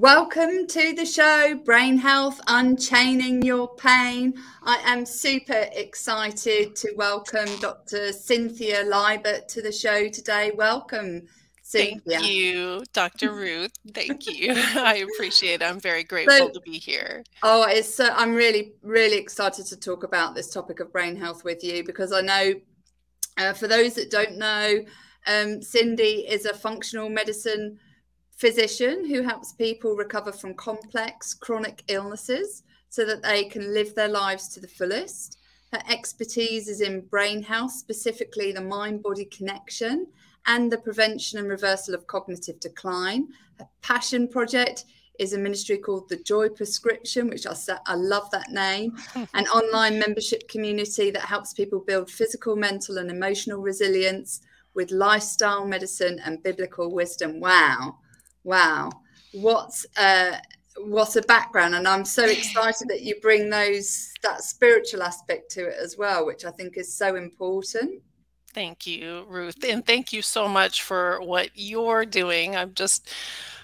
Welcome to the show, Brain Health, Unchaining Your Pain. I am super excited to welcome Dr. Cynthia Libert to the show today. Welcome, Cynthia. Thank you, Dr. Ruth. Thank you. I appreciate it. I'm very grateful to be here. Oh, I'm really, really excited to talk about this topic of brain health with you, because I know, for those that don't know, Cindy is a functional medicine physician who helps people recover from complex chronic illnesses so that they can live their lives to the fullest. Her expertise is in brain health, specifically the mind-body connection and the prevention and reversal of cognitive decline. Her passion project is a ministry called the Joy Prescription, which I love that name, an online membership community that helps people build physical, mental and emotional resilience with lifestyle medicine and biblical wisdom. Wow, what a background. And I'm so excited that you bring that spiritual aspect to it as well, which I think is so important. Thank you, Ruth. And thank you so much for what you're doing. I'm just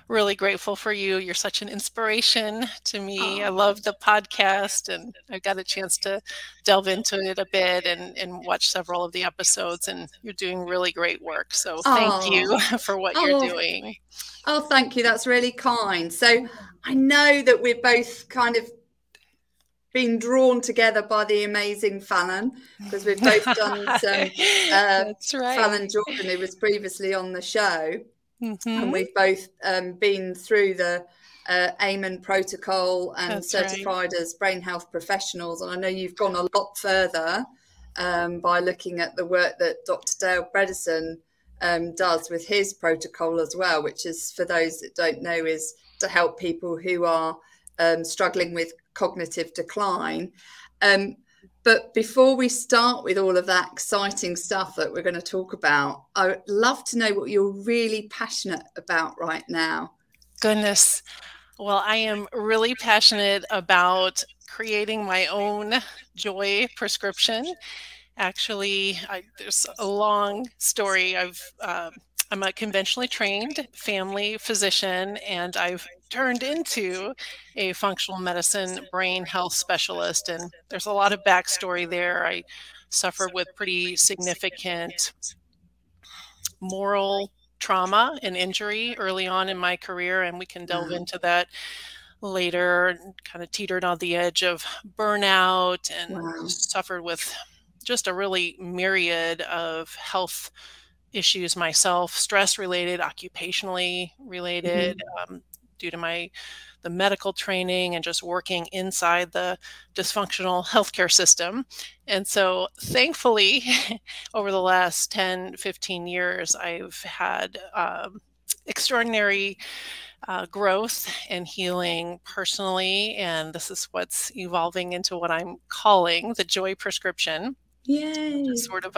really grateful for you. You're such an inspiration to me. I love the podcast, and I got a chance to delve into it a bit and watch several of the episodes, and you're doing really great work. So thank you for what you're doing. Oh, thank you. That's really kind. So I know that we're both kind of been drawn together by the amazing Fallon, because we've both done some That's right. Fallon Jordan, who was previously on the show. And we've both been through the Amen protocol and certified as brain health professionals. And I know you've gone a lot further by looking at the work that Dr. Dale Bredesen does with his protocol as well, which is, for those that don't know, is to help people who are struggling with cognitive decline. But before we start with all of that exciting stuff that we're going to talk about, I would love to know what you're really passionate about right now. Goodness. Well, I am really passionate about creating my own joy prescription. Actually, there's a long story. I'm a conventionally trained family physician, and I've turned into a functional medicine brain health specialist. And there's a lot of backstory there. I suffered with pretty significant moral trauma and injury early on in my career, and we can delve into that later. Kind of teetered on the edge of burnout and suffered with just a really myriad of health issues myself, stress related, occupationally related, due to the medical training and just working inside the dysfunctional healthcare system. And so thankfully, over the last 10, 15 years, I've had extraordinary growth and healing personally. And this is what's evolving into what I'm calling the Joy Prescription. Yay. Sort of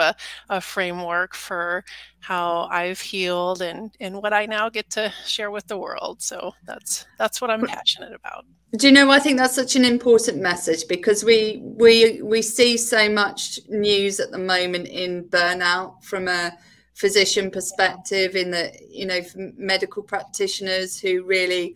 a framework for how I've healed and what I now get to share with the world. So that's what I'm passionate about. Do you know, I think that's such an important message, because we see so much news at the moment in burnout from a physician perspective, in the, you know, medical practitioners who really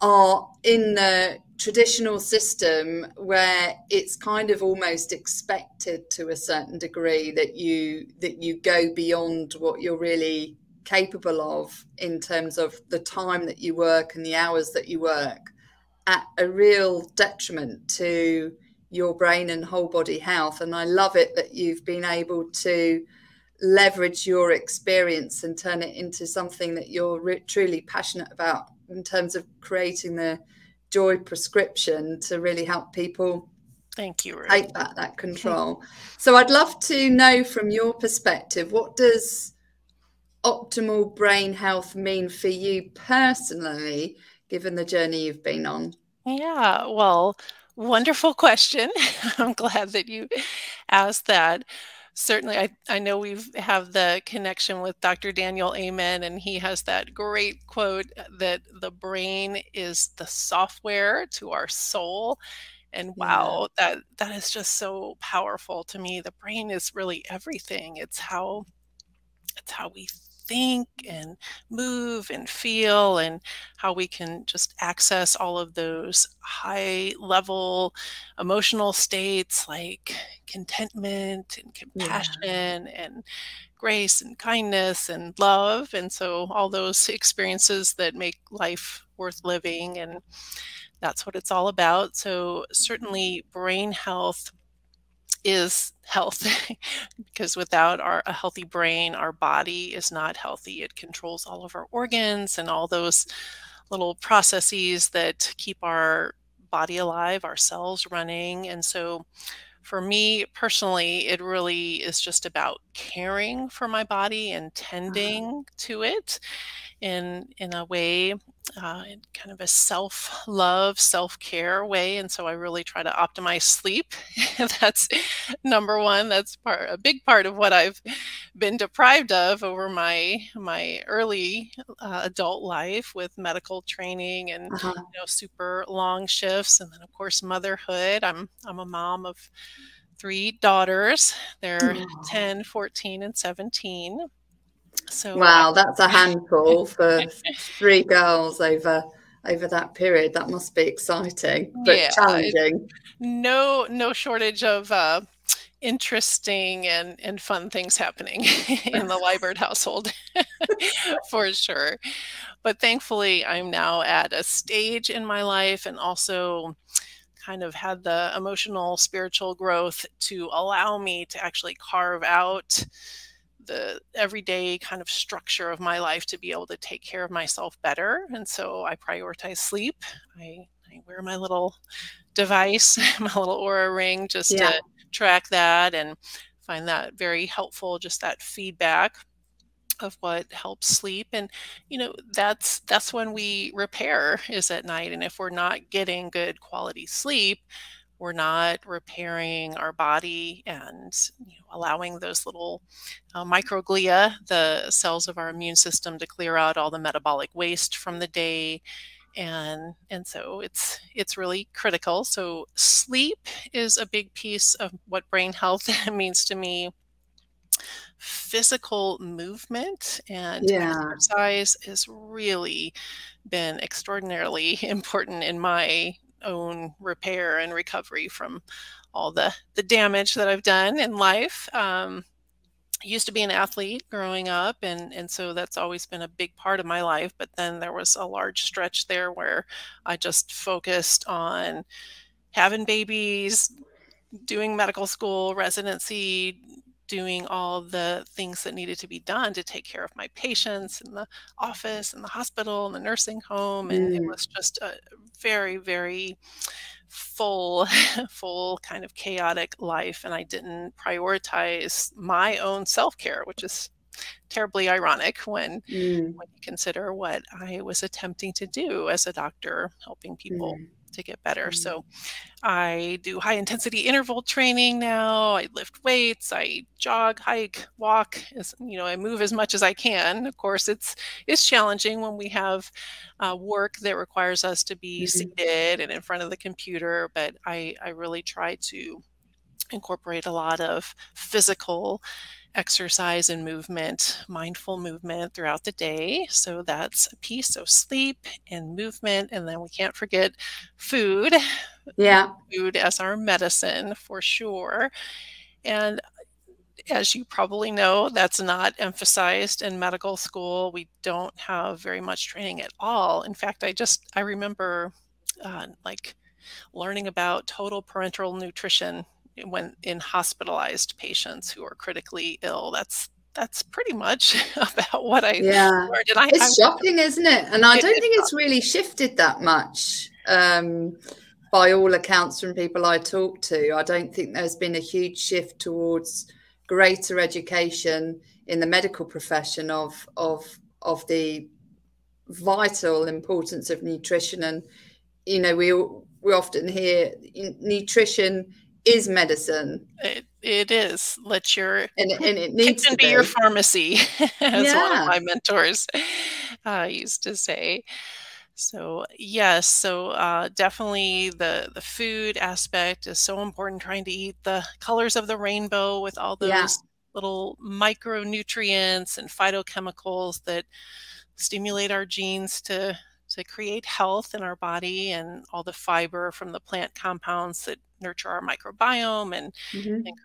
are in the traditional system where it's kind of almost expected to a certain degree that you go beyond what you're really capable of in terms of the time that you work and the hours that you work, at a real detriment to your brain and whole body health. And I love it that you've been able to leverage your experience and turn it into something that you're truly passionate about, in terms of creating the Joy Prescription to really help people. Thank you, Ruth. Take that control. So I'd love to know, from your perspective, what does optimal brain health mean for you personally, given the journey you've been on? Yeah, well, wonderful question. I'm glad that you asked that. Certainly, I know we have the connection with Dr. Daniel Amen, and he has that great quote that the brain is the software to our soul. And wow, that is just so powerful to me. The brain is really everything. It's how we think and move and feel, and how we can just access all of those high level emotional states like contentment and compassion and grace and kindness and love. And so all those experiences that make life worth living. And that's what it's all about. So certainly brain health is health because without a healthy brain, our body is not healthy. It controls all of our organs and all those little processes that keep our body alive, our cells running. And so for me personally, it really is just about caring for my body and tending to it in a way, in kind of a self-love, self-care way. And so I really try to optimize sleep. That's number one. That's a big part of what I've been deprived of over my early adult life with medical training and super long shifts, and then of course motherhood. I'm a mom of 3 daughters. They're 10, 14, and 17. So wow, that's a handful for 3 girls over that period. That must be exciting, but challenging. No shortage of interesting and fun things happening in the Libert household for sure. But thankfully, I'm now at a stage in my life and also kind of had the emotional, spiritual growth to allow me to actually carve out the everyday kind of structure of my life to be able to take care of myself better. And so I prioritize sleep. I wear my little device, my little Aura ring, just to track that and find that very helpful, just that feedback of what helps sleep. And that's when we repair, is at night. And if we're not getting good quality sleep, we're not repairing our body and allowing those little microglia, the cells of our immune system, to clear out all the metabolic waste from the day. And so it's really critical. So sleep is a big piece of what brain health means to me. Physical movement and exercise has really been extraordinarily important in my own repair and recovery from all the damage that I've done in life. I used to be an athlete growing up, and so that's always been a big part of my life. But then there was a large stretch there where I just focused on having babies, doing medical school, residency, doing all the things that needed to be done to take care of my patients in the office and the hospital and the nursing home. And it was just a very, very full kind of chaotic life. And I didn't prioritize my own self-care, which is terribly ironic when you consider what I was attempting to do as a doctor, helping people to get better. So I do high intensity interval training now. I lift weights, I jog, hike, walk, I move as much as I can. Of course, it's challenging when we have work that requires us to be seated and in front of the computer, but I really try to incorporate a lot of physical exercise and movement, mindful movement throughout the day. So that's a piece. So sleep and movement. And then we can't forget food. Food as our medicine for sure. And as you probably know, that's not emphasized in medical school. We don't have very much training at all. In fact, I remember learning about total parenteral nutrition when in hospitalized patients who are critically ill. That's pretty much about what I learned. And it's shocking, isn't it? And I don't think it's really shifted that much. By all accounts from people I talk to, I don't think there's been a huge shift towards greater education in the medical profession of the vital importance of nutrition. And we often hear nutrition is medicine. It is. Let your and it needs to be your pharmacy, as one of my mentors used to say. So yes, so definitely the food aspect is so important. Trying to eat the colors of the rainbow with all those little micronutrients and phytochemicals that stimulate our genes to create health in our body, and all the fiber from the plant compounds that nurture our microbiome and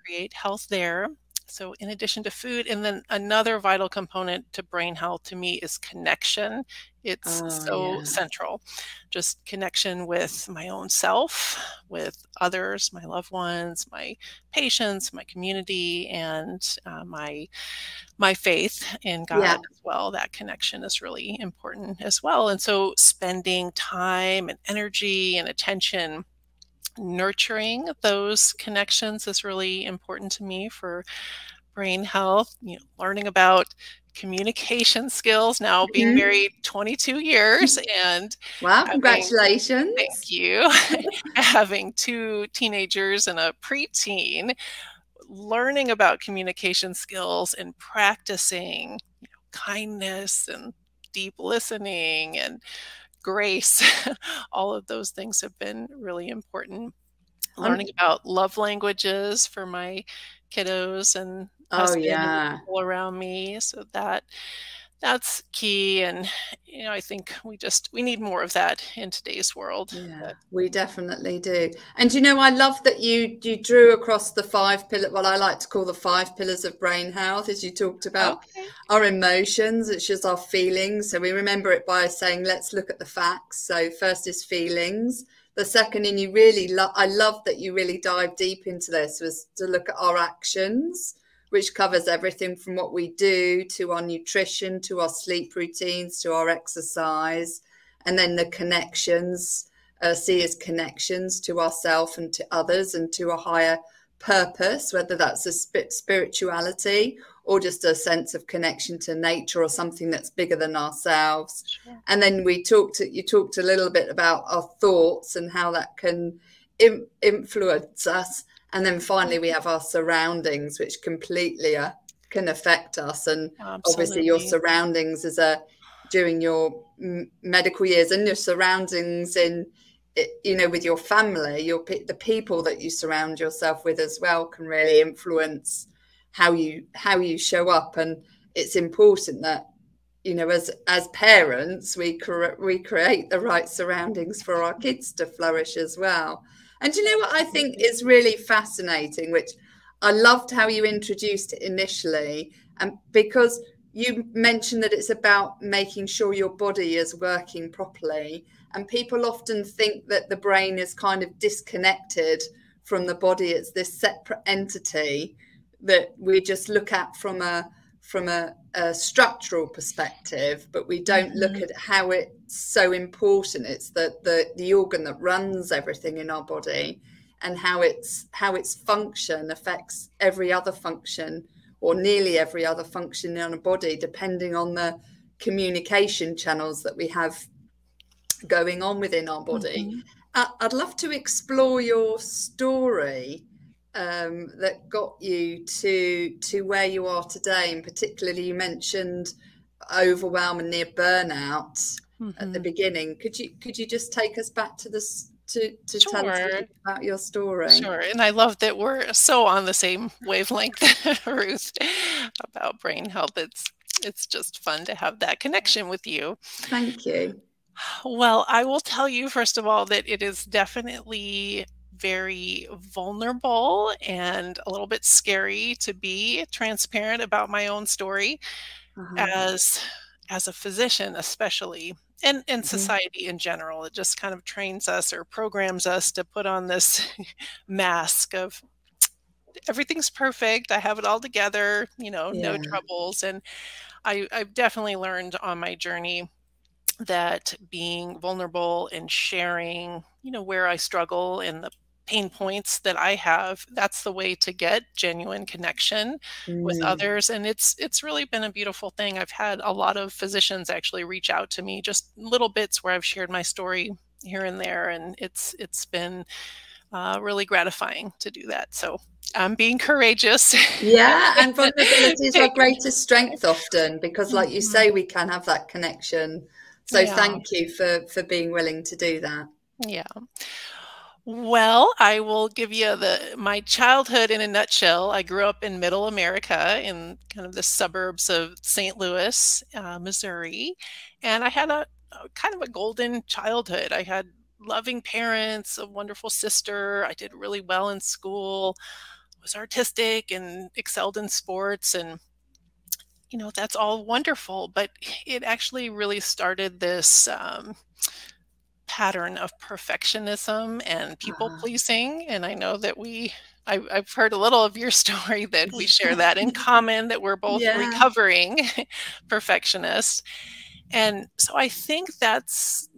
create health there. So in addition to food, and then another vital component to brain health to me is connection. It's central. Just connection with my own self, with others, my loved ones, my patients, my community, and my faith in God as well. That connection is really important as well. And so spending time and energy and attention nurturing those connections is really important to me for brain health. Learning about communication skills, now being married 22 years and wow, congratulations. Thank you. Having 2 teenagers and a preteen, learning about communication skills and practicing kindness and deep listening and grace. All of those things have been really important. Learning about love languages for my kiddos and husband and people around me. So that's key. And, I think we need more of that in today's world. Yeah, we definitely do. And, I love that you drew across the 5 pillars, what I like to call the 5 pillars of brain health, as you talked about our emotions, it's just our feelings. So we remember it by saying, let's look at the facts. So first is feelings. The second, and I love that you really dive deep into this, was to look at our actions, which covers everything from what we do to our nutrition, to our sleep routines, to our exercise, and then the connections, see as connections to ourselves and to others and to a higher purpose, whether that's a spirituality or just a sense of connection to nature or something that's bigger than ourselves. Sure. And then you talked a little bit about our thoughts and how that can influence us. And then finally, we have our surroundings, which completely can affect us. And obviously your surroundings during your medical years, and your surroundings with your family, the people that you surround yourself with as well can really influence how you show up. And it's important that, as parents, we create the right surroundings for our kids to flourish as well. And what I think is really fascinating, which I loved how you introduced it initially, and because you mentioned that it's about making sure your body is working properly. And people often think that the brain is kind of disconnected from the body. It's this separate entity that we just look at from a structural perspective, but we don't look at how it's so important. It's the organ that runs everything in our body, and how its function affects every other function, or nearly every other function in our body, depending on the communication channels that we have going on within our body. I'd love to explore your story that got you to where you are today, and particularly you mentioned overwhelm and near burnout at the beginning. Could you just take us back to this to tell us a little about your story? Sure. And I love that we're so on the same wavelength, Ruth, about brain health. It's just fun to have that connection with you. Thank you. Well, I will tell you, first of all, that it is definitely very vulnerable and a little bit scary to be transparent about my own story as a physician, especially, and society in general. It just kind of trains us or programs us to put on this mask of everything's perfect, I have it all together, no troubles. And I've definitely learned on my journey that being vulnerable and sharing, where I struggle and the pain points that I have, that's the way to get genuine connection with others. And it's really been a beautiful thing. I've had a lot of physicians actually reach out to me, just little bits where I've shared my story here and there. And it's been really gratifying to do that. So I'm being courageous. Yeah, and vulnerability is our greatest strength often, because like you say, we can have that connection. So thank you for being willing to do that. Yeah. Well, I will give you my childhood in a nutshell. I grew up in Middle America in kind of the suburbs of St. Louis, Missouri, and I had a kind of a golden childhood. I had loving parents, a wonderful sister. I did really well in school, was artistic and excelled in sports, and that's all wonderful. But it actually really started this pattern of perfectionism and people pleasing. And I know that I've heard a little of your story, that we share that in common, that we're both Yeah. recovering perfectionists. And so I think that's,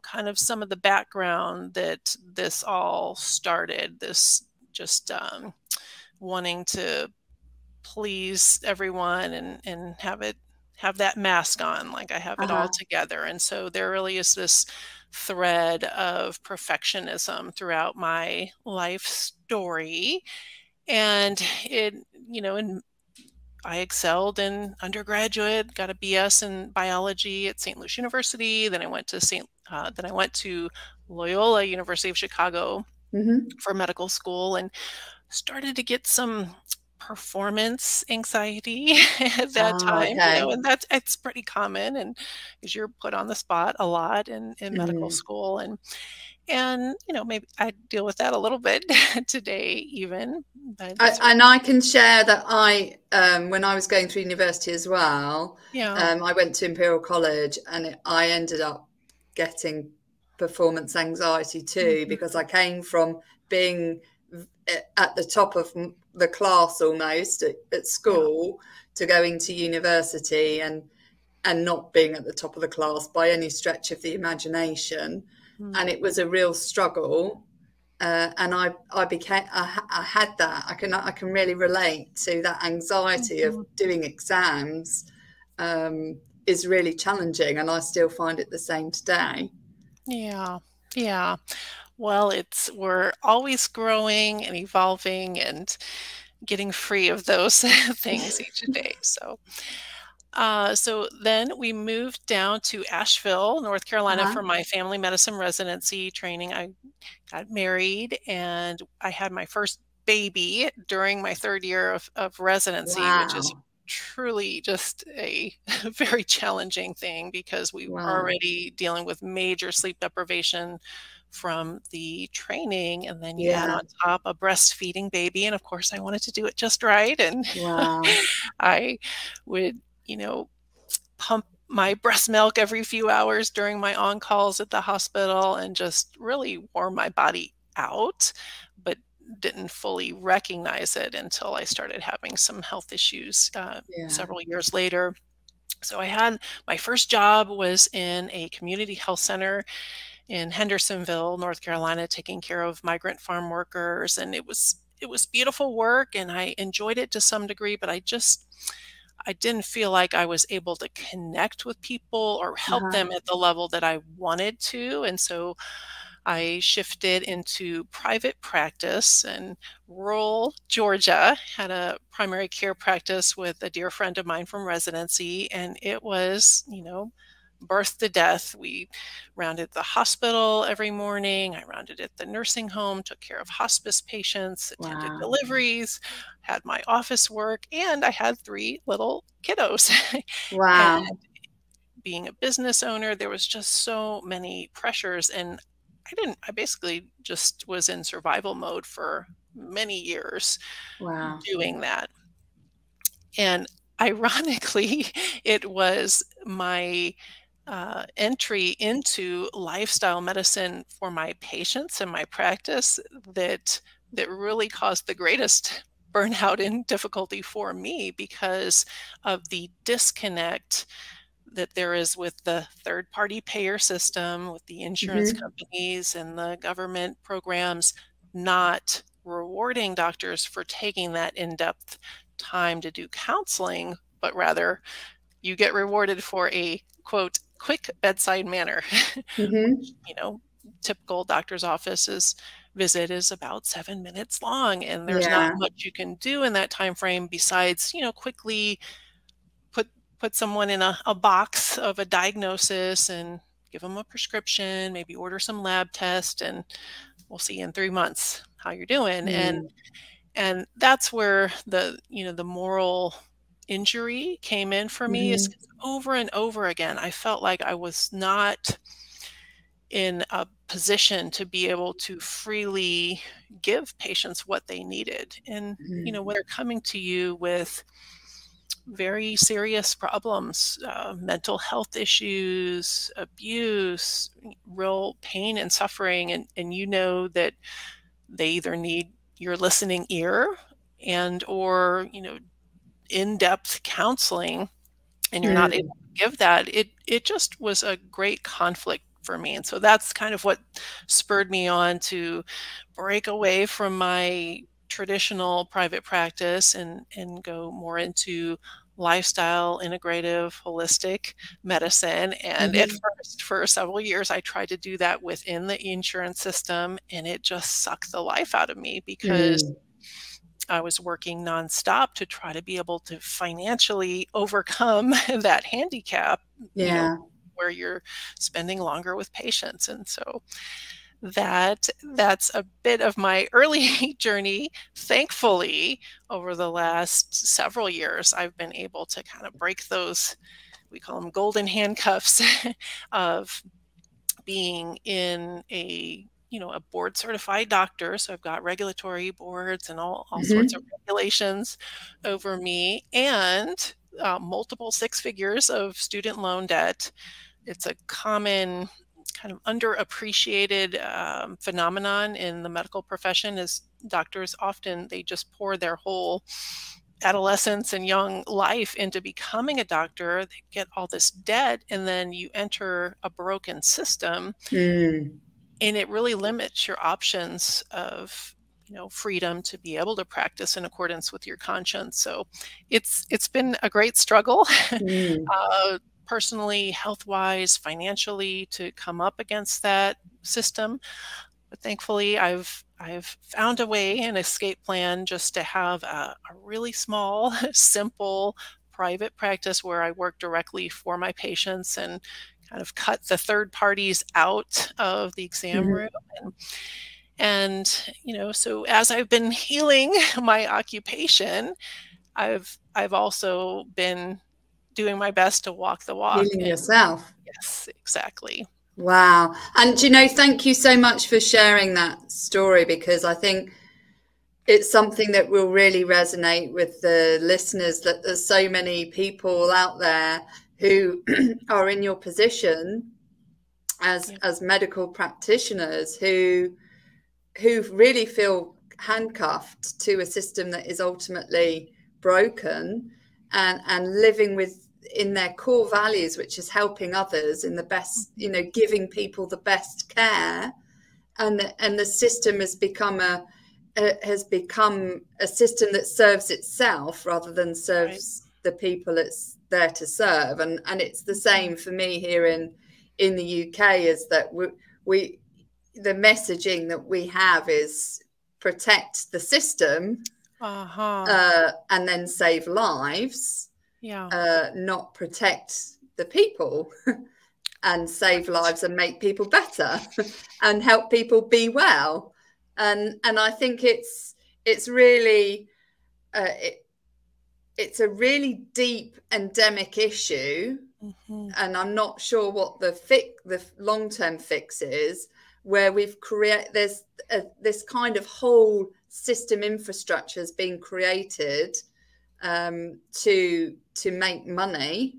kind of some of the background that this all started, this just wanting to please everyone and have that mask on, like I have it all together. And so there really is this thread of perfectionism throughout my life story. And and I excelled in undergraduate, got a BS in biology at St. Louis University. Then I went to Loyola University of Chicago for medical school, and started to get some performance anxiety at that time, Okay. and it's pretty common, and because you're put on the spot a lot in medical school, and maybe I deal with that a little bit today even. But And I can share that when I was going through university as well, yeah. I went to Imperial College, and I ended up getting performance anxiety too, because I came from being at the top of the class almost at school to going to university and not being at the top of the class by any stretch of the imagination. And it was a real struggle. And I had that. I can really relate to that anxiety of doing exams. Is really challenging, and I still find it the same today. Yeah. Yeah. Well, we're always growing and evolving and getting free of those things each day. So then we moved down to Asheville, North Carolina for my family medicine residency training. I got married, and I had my first baby during my third year of residency, which is truly just a very challenging thing, because we were already dealing with major sleep deprivation from the training, and then you add on top a breastfeeding baby, and of course I wanted to do it just right, and I would pump my breast milk every few hours during my on-calls at the hospital, and just really wore my body out, but didn't fully recognize it until I started having some health issues several years later. So my first job was in a community health center in Hendersonville, North Carolina, taking care of migrant farm workers. And it was beautiful work, and I enjoyed it to some degree, but I didn't feel like I was able to connect with people or help them at the level that I wanted to. And so I shifted into private practice in rural Georgia, had a primary care practice with a dear friend of mine from residency, and it was, birth to death. We rounded the hospital every morning. I rounded at the nursing home, took care of hospice patients, attended deliveries, had my office work, and I had 3 little kiddos. And being a business owner, there was just so many pressures, and I basically just was in survival mode for many years doing that. And ironically, it was my entry into lifestyle medicine for my patients and my practice that really caused the greatest burnout and difficulty for me, because of the disconnect that there is with the third-party payer system, with the insurance companies and the government programs not rewarding doctors for taking that in-depth time to do counseling, but rather you get rewarded for a, quote, quick bedside manner, which, typical doctor's office's visit is about 7 minutes long, and there's not much you can do in that time frame besides, quickly put someone in a box of a diagnosis and give them a prescription, maybe order some lab tests, and we'll see you in 3 months, how you're doing. Mm. And that's where the, the moral injury came in for me, is 'cause over and over again, I felt like I was not in a position to be able to freely give patients what they needed. And, when they're coming to you with very serious problems, mental health issues, abuse, real pain and suffering, and you know that they either need your listening ear and or in-depth counseling, and you're not able to give that, it just was a great conflict for me. And so that's kind of what spurred me on to break away from my traditional private practice and go more into lifestyle, integrative, holistic medicine. And at first, for several years, I tried to do that within the insurance system, and it just sucked the life out of me because I was working nonstop to try to be able to financially overcome that handicap, where you're spending longer with patients. And so that's a bit of my early journey. Thankfully, over the last several years, I've been able to kind of break those, we call them golden handcuffs, of being in a board certified doctor. So I've got regulatory boards and all sorts of regulations over me, and multiple 6 figures of student loan debt. It's a common kind of underappreciated phenomenon in the medical profession, is doctors often, they just pour their whole adolescence and young life into becoming a doctor. They get all this debt, and then you enter a broken system, and it really limits your options of freedom to be able to practice in accordance with your conscience. So it's been a great struggle, personally, health-wise, financially, to come up against that system. But thankfully, I've found a way, an escape plan, just to have a really small, simple private practice where I work directly for my patients and kind of cut the third parties out of the exam room. And so as I've been healing my occupation, I've also been doing my best to walk the walk. Healing yourself. Yes, exactly. Wow. And thank you so much for sharing that story, because I think it's something that will really resonate with the listeners, that there's so many people out there who are in your position as medical practitioners who really feel handcuffed to a system that is ultimately broken, and living in their core values, which is helping others in the best, giving people the best care, and the system has become a system that serves itself rather than serves the people it's there to serve. And it's the same for me here in the UK, is that we the messaging that we have is protect the system and then save lives, not protect the people and save lives and make people better and help people be well. And I think it's really it's a really deep endemic issue, and I'm not sure what the long-term fix is, where we've created this kind of whole system infrastructure has been created to make money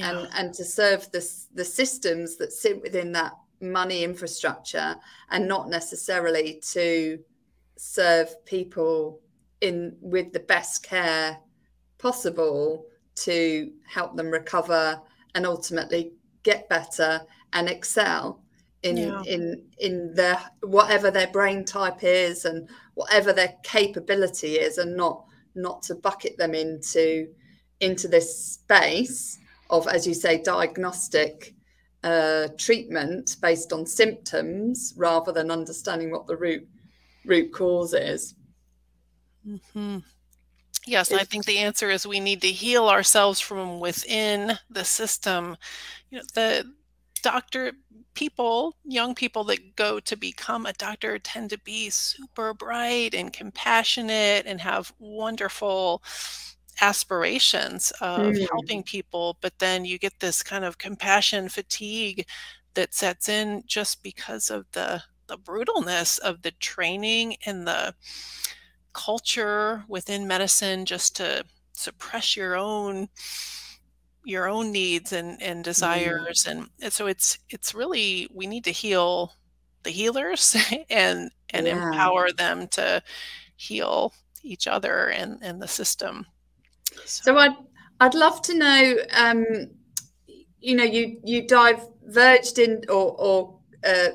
and to serve the systems that sit within that money infrastructure, and not necessarily to serve people with the best care possible to help them recover and ultimately get better and excel in their whatever their brain type is and whatever their capability is, and not to bucket them into this space of, as you say, diagnostic treatment based on symptoms rather than understanding what the root cause is. Yes, I think the answer is we need to heal ourselves from within the system. young people that go to become a doctor tend to be super bright and compassionate and have wonderful aspirations of helping people, but then you get this kind of compassion fatigue that sets in just because of the brutalness of the training and the culture within medicine, just to suppress your own needs and desires. And so it's really, we need to heal the healers and empower them to heal each other and the system. So I'd love to know, you know, you diverged in or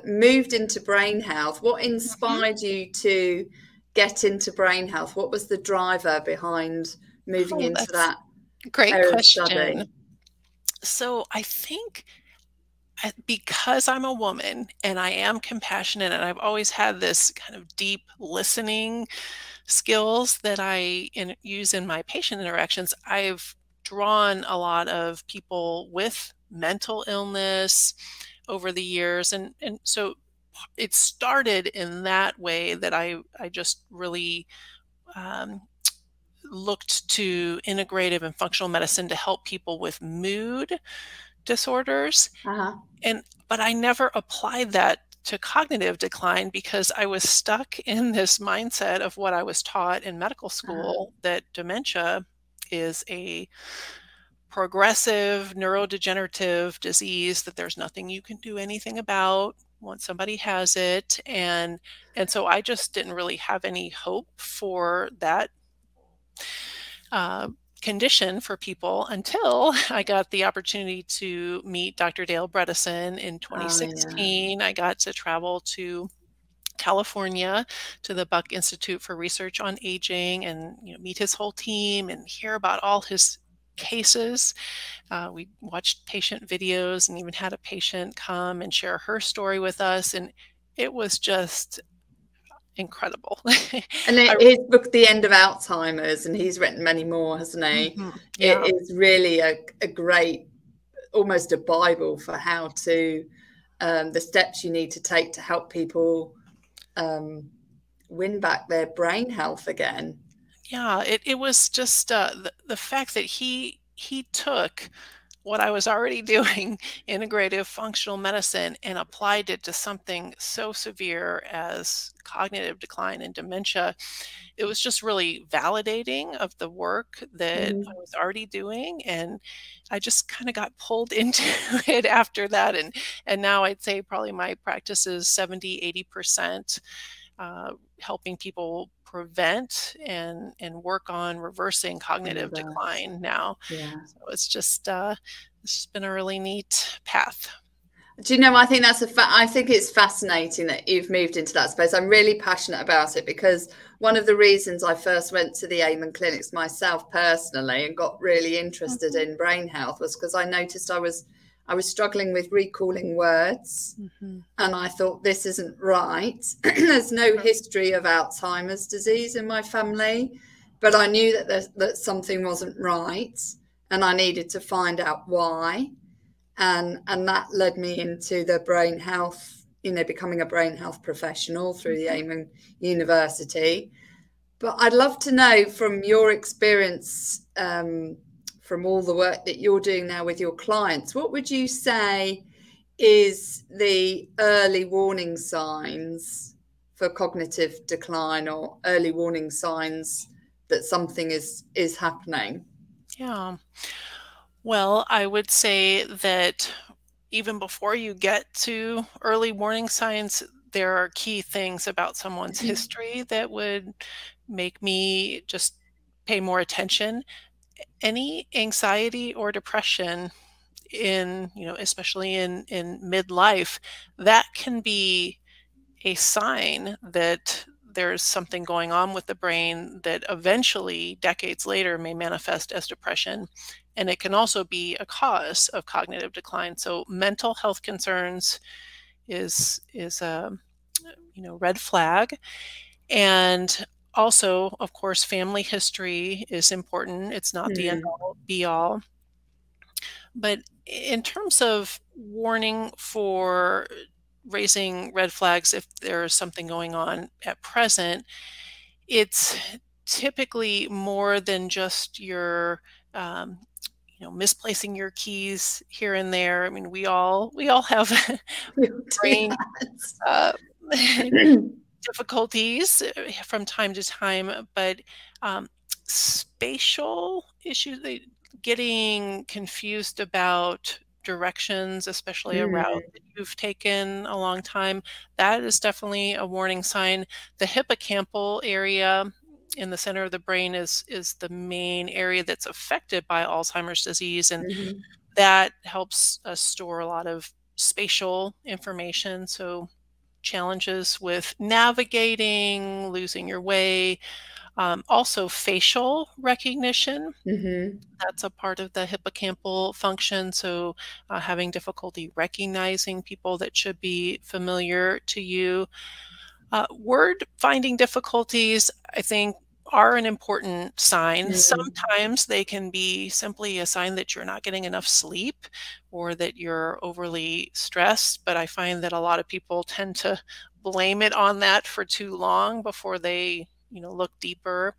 moved into brain health. What inspired you to get into brain health? What was the driver behind moving into that? Great question. So I think because I'm a woman and I am compassionate and I've always had this kind of deep listening skills that I use in my patient interactions, I've drawn a lot of people with mental illness over the years. And so it started in that way, that I just really looked to integrative and functional medicine to help people with mood disorders. But I never applied that to cognitive decline because I was stuck in this mindset of what I was taught in medical school, that dementia is a progressive neurodegenerative disease that there's nothing you can do anything about once somebody has it. And so I just didn't really have any hope for that condition for people until I got the opportunity to meet Dr. Dale Bredesen in 2016. I got to travel to California to the Buck Institute for Research on Aging and meet his whole team and hear about all his cases. We watched patient videos and even had a patient come and share her story with us. And it was just incredible. And his book, The End of Alzheimer's, and he's written many more, hasn't he? Yeah. It is really a great, almost a Bible for how to, the steps you need to take to help people win back their brain health again. Yeah, it was just the fact that he took what I was already doing, integrative functional medicine, and applied it to something so severe as cognitive decline and dementia. It was just really validating of the work that I was already doing. And I just kind of got pulled into it after that. And now I'd say probably my practice is 70–80% helping people prevent and work on reversing cognitive decline now. So it's just been a really neat path. Do you know, I think I think it's fascinating that you've moved into that space. I'm really passionate about it because one of the reasons I first went to the Amen clinics myself personally and got really interested in brain health was because I noticed I was struggling with recalling words, and I thought, this isn't right. There's no history of Alzheimer's disease in my family, but I knew that something wasn't right, and I needed to find out why. And that led me into the brain health, becoming a brain health professional through the Amen University. But I'd love to know from your experience, from all the work that you're doing now with your clients, what would you say is the early warning signs for cognitive decline, or early warning signs that something is happening? Yeah. Well, I would say that even before you get to early warning signs, there are key things about someone's history that would make me just pay more attention. Any anxiety or depression especially in midlife, that can be a sign that there's something going on with the brain that eventually, decades later, may manifest as depression. And it can also be a cause of cognitive decline. So mental health concerns is a red flag. And also, of course, family history is important. It's not the end all be all. But in terms of warning for raising red flags, if there's something going on at present, it's typically more than just your misplacing your keys here and there. I mean, we all have brain uh, difficulties from time to time, but spatial issues, getting confused about directions, especially a route that you've taken a long time, that is definitely a warning sign. The hippocampal area in the center of the brain is the main area that's affected by Alzheimer's disease, and that helps us store a lot of spatial information. So challenges with navigating, losing your way, also facial recognition. That's a part of the hippocampal function. So having difficulty recognizing people that should be familiar to you. Word finding difficulties, I think, are an important sign. Sometimes they can be simply a sign that you're not getting enough sleep or that you're overly stressed. But I find that a lot of people tend to blame it on that for too long before they, look deeper.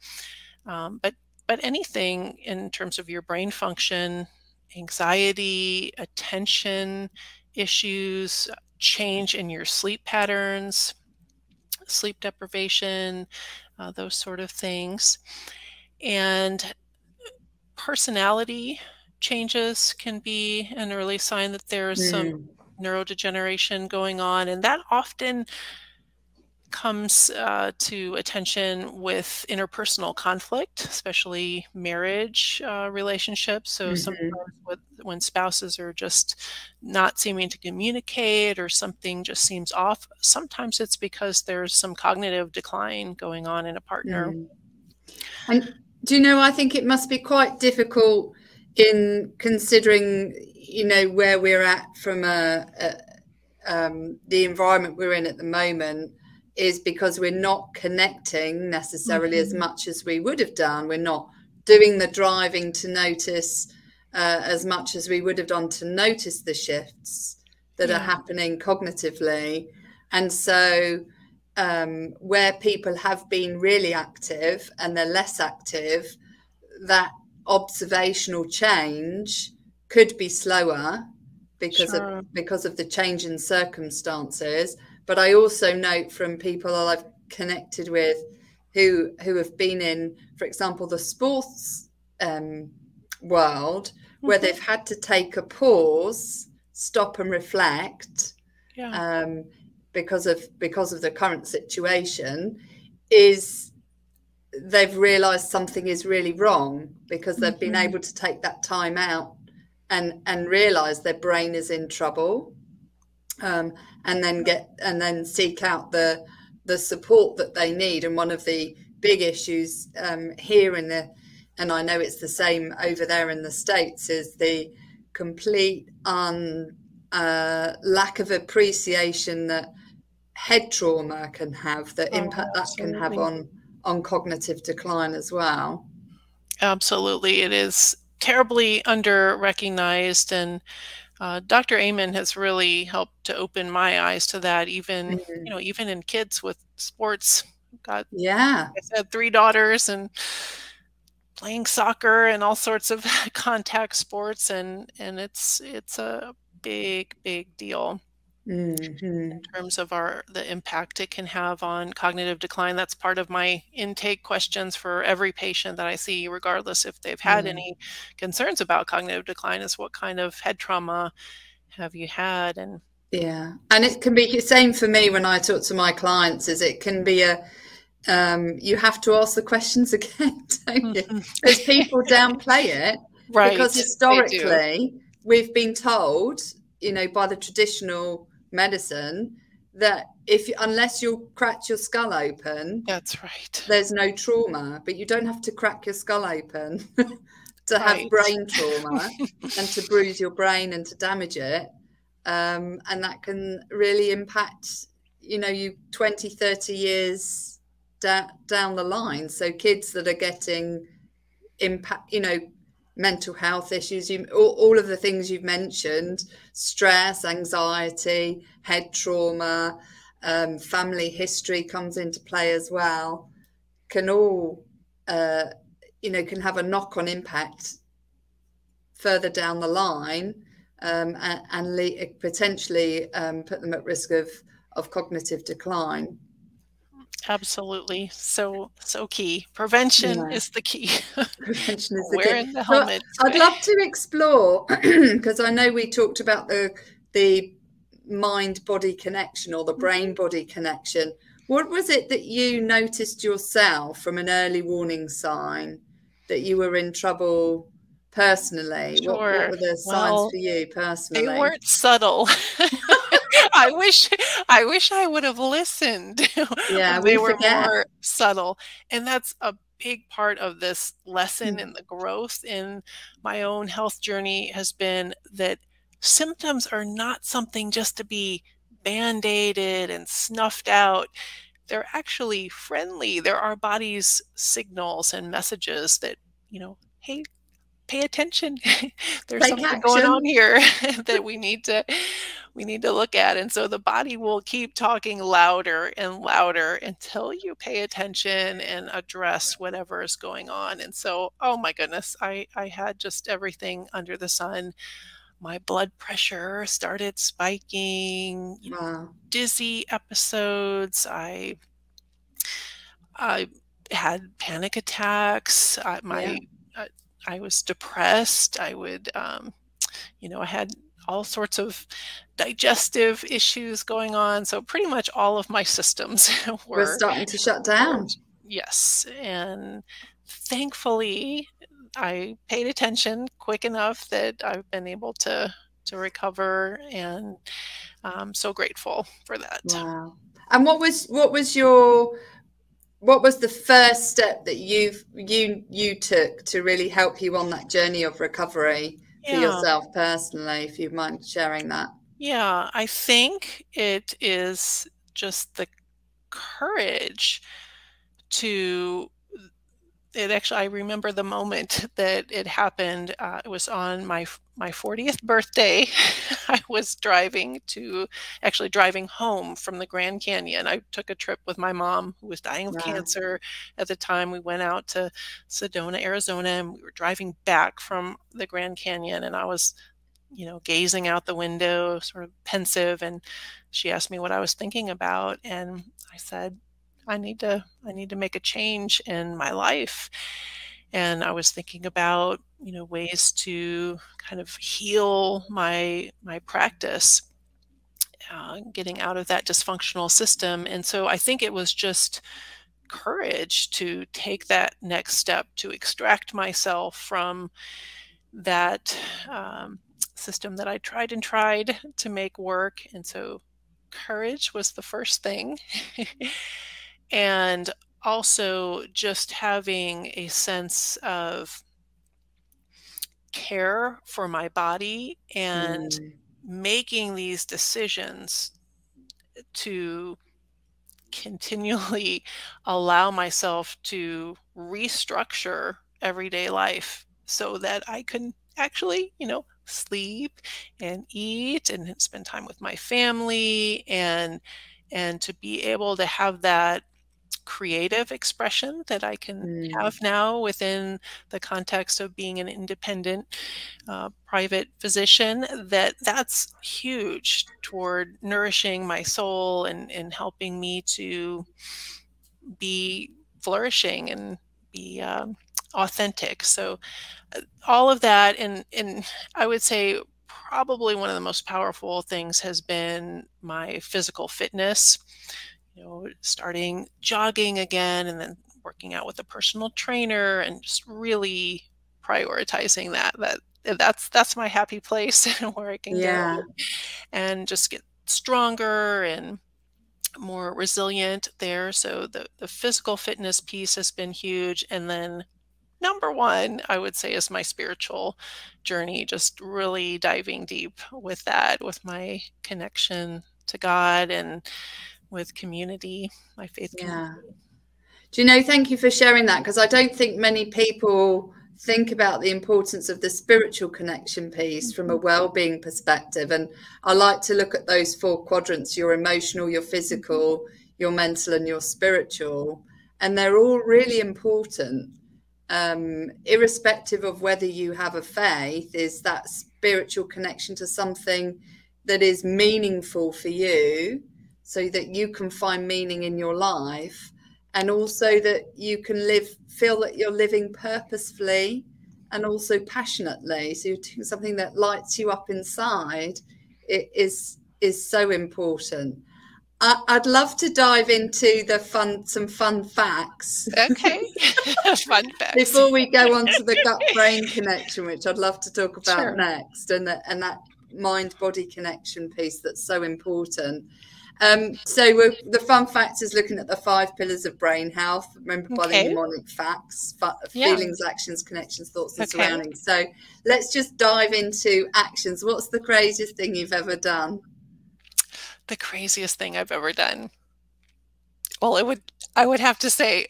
But anything in terms of your brain function, anxiety, attention issues, change in your sleep patterns, sleep deprivation, those sort of things. And personality changes can be an early sign that there's some neurodegeneration going on. And that often comes to attention with interpersonal conflict, especially marriage relationships. So sometimes when spouses are just not seeming to communicate or something just seems off, sometimes it's because there's some cognitive decline going on in a partner. And do you know, I think it must be quite difficult in considering, where we're at from the environment we're in at the moment, is because we're not connecting necessarily as much as we would have done. We're not doing the driving to notice as much as we would have done to notice the shifts that are happening cognitively. And so where people have been really active and they're less active, that observational change could be slower because of the change in circumstances. But I also note from people that I've connected with who have been in, for example, the sports world, where they've had to take a pause, stop and reflect, because of the current situation, is they've realized something is really wrong, because they've been able to take that time out and realize their brain is in trouble. And then seek out the support that they need. And one of the big issues here and I know it's the same over there in the States, is the complete lack of appreciation that head trauma can have, the impact that can have on cognitive decline as well. Absolutely. It is terribly under-recognized, and Dr. Amen has really helped to open my eyes to that, even even in kids with sports. Got, I said, 3 daughters and playing soccer and all sorts of contact sports, and it's a big deal in terms of the impact it can have on cognitive decline. That's part of my intake questions for every patient that I see, regardless if they've had any concerns about cognitive decline, is what kind of head trauma have you had? And it can be the same for me when I talk to my clients, is it can be you have to ask the questions again, don't you? Because people downplay it, because historically we've been told, by the traditional medicine, that unless you crack your skull open, that's right, there's no trauma. But you don't have to crack your skull open to have brain trauma and to bruise your brain and to damage it, and that can really impact you 20-30 years down the line. So kids that are getting mental health issues, all of the things you've mentioned, stress, anxiety, head trauma, family history comes into play as well, can all, can have a knock-on impact further down the line, and potentially put them at risk of cognitive decline. Absolutely. So key. Prevention is the key. Prevention is the Wearing key. the helmet. So I'd love to explore, because I know we talked about the mind-body connection, or the brain-body connection. What was it that you noticed yourself from an early warning sign that you were in trouble personally? Sure. What were the signs for you personally? They weren't subtle. I wish I would have listened. Yeah, they were more subtle. And that's a big part of this lesson and the growth in my own health journey has been that symptoms are not something just to be band-aided and snuffed out. They're actually friendly. They're our body's signals and messages that, hey, pay attention. There's something going on here that we need to look at. And so the body will keep talking louder and louder until you pay attention and address whatever is going on. And so, oh my goodness, I had just everything under the sun. My blood pressure started spiking, dizzy episodes. I had panic attacks. I was depressed. I would, I had all sorts of digestive issues going on. So pretty much all of my systems were starting to shut down. Yes. And thankfully, I paid attention quick enough that I've been able to recover, and I'm so grateful for that. Wow. And what was the first step that you took to really help you on that journey of recovery for yourself personally, if you mind sharing that? Yeah, I think it is just the courage to I remember the moment that it happened. It was on my 40th birthday. I was driving home from the Grand Canyon. I took a trip with my mom, who was dying of cancer at the time. We went out to Sedona, Arizona, and we were driving back from the Grand Canyon, and I was, gazing out the window, sort of pensive, and she asked me what I was thinking about, and I said, I need to make a change in my life. And I was thinking about, ways to kind of heal my practice, getting out of that dysfunctional system. And so I think it was just courage to take that next step, to extract myself from that system that I tried to make work. And so courage was the first thing. And also just having a sense of care for my body and making these decisions to continually allow myself to restructure everyday life so that I can actually, sleep and eat and spend time with my family, and to be able to have that creative expression that I can have now within the context of being an independent private physician, that's huge toward nourishing my soul and helping me to be flourishing and be authentic. So all of that, and I would say probably one of the most powerful things has been my physical fitness. Starting jogging again, and then working out with a personal trainer, and just really prioritizing that's my happy place where I can go and just get stronger and more resilient there. So the physical fitness piece has been huge. And then number one, I would say, is my spiritual journey, just really diving deep with that, with my connection to God and with community, my faith community. Thank you for sharing that, because I don't think many people think about the importance of the spiritual connection piece from a well-being perspective. And I like to look at those 4 quadrants: your emotional, your physical, your mental, and your spiritual. And they're all really important. Irrespective of whether you have a faith, is that spiritual connection to something that is meaningful for you, so that you can find meaning in your life, and also that you can feel that you're living purposefully and also passionately. So you're doing something that lights you up inside. It is so important. I'd love to dive into some fun facts. Okay. Fun facts. Before we go on to the gut-brain connection, which I'd love to talk about next, and that mind-body connection piece that's so important. So the fun fact is looking at the 5 pillars of brain health. Remember, by the mnemonic facts: feelings, actions, connections, thoughts, and surroundings. So let's just dive into actions. What's the craziest thing you've ever done? The craziest thing I've ever done. Well, I would have to say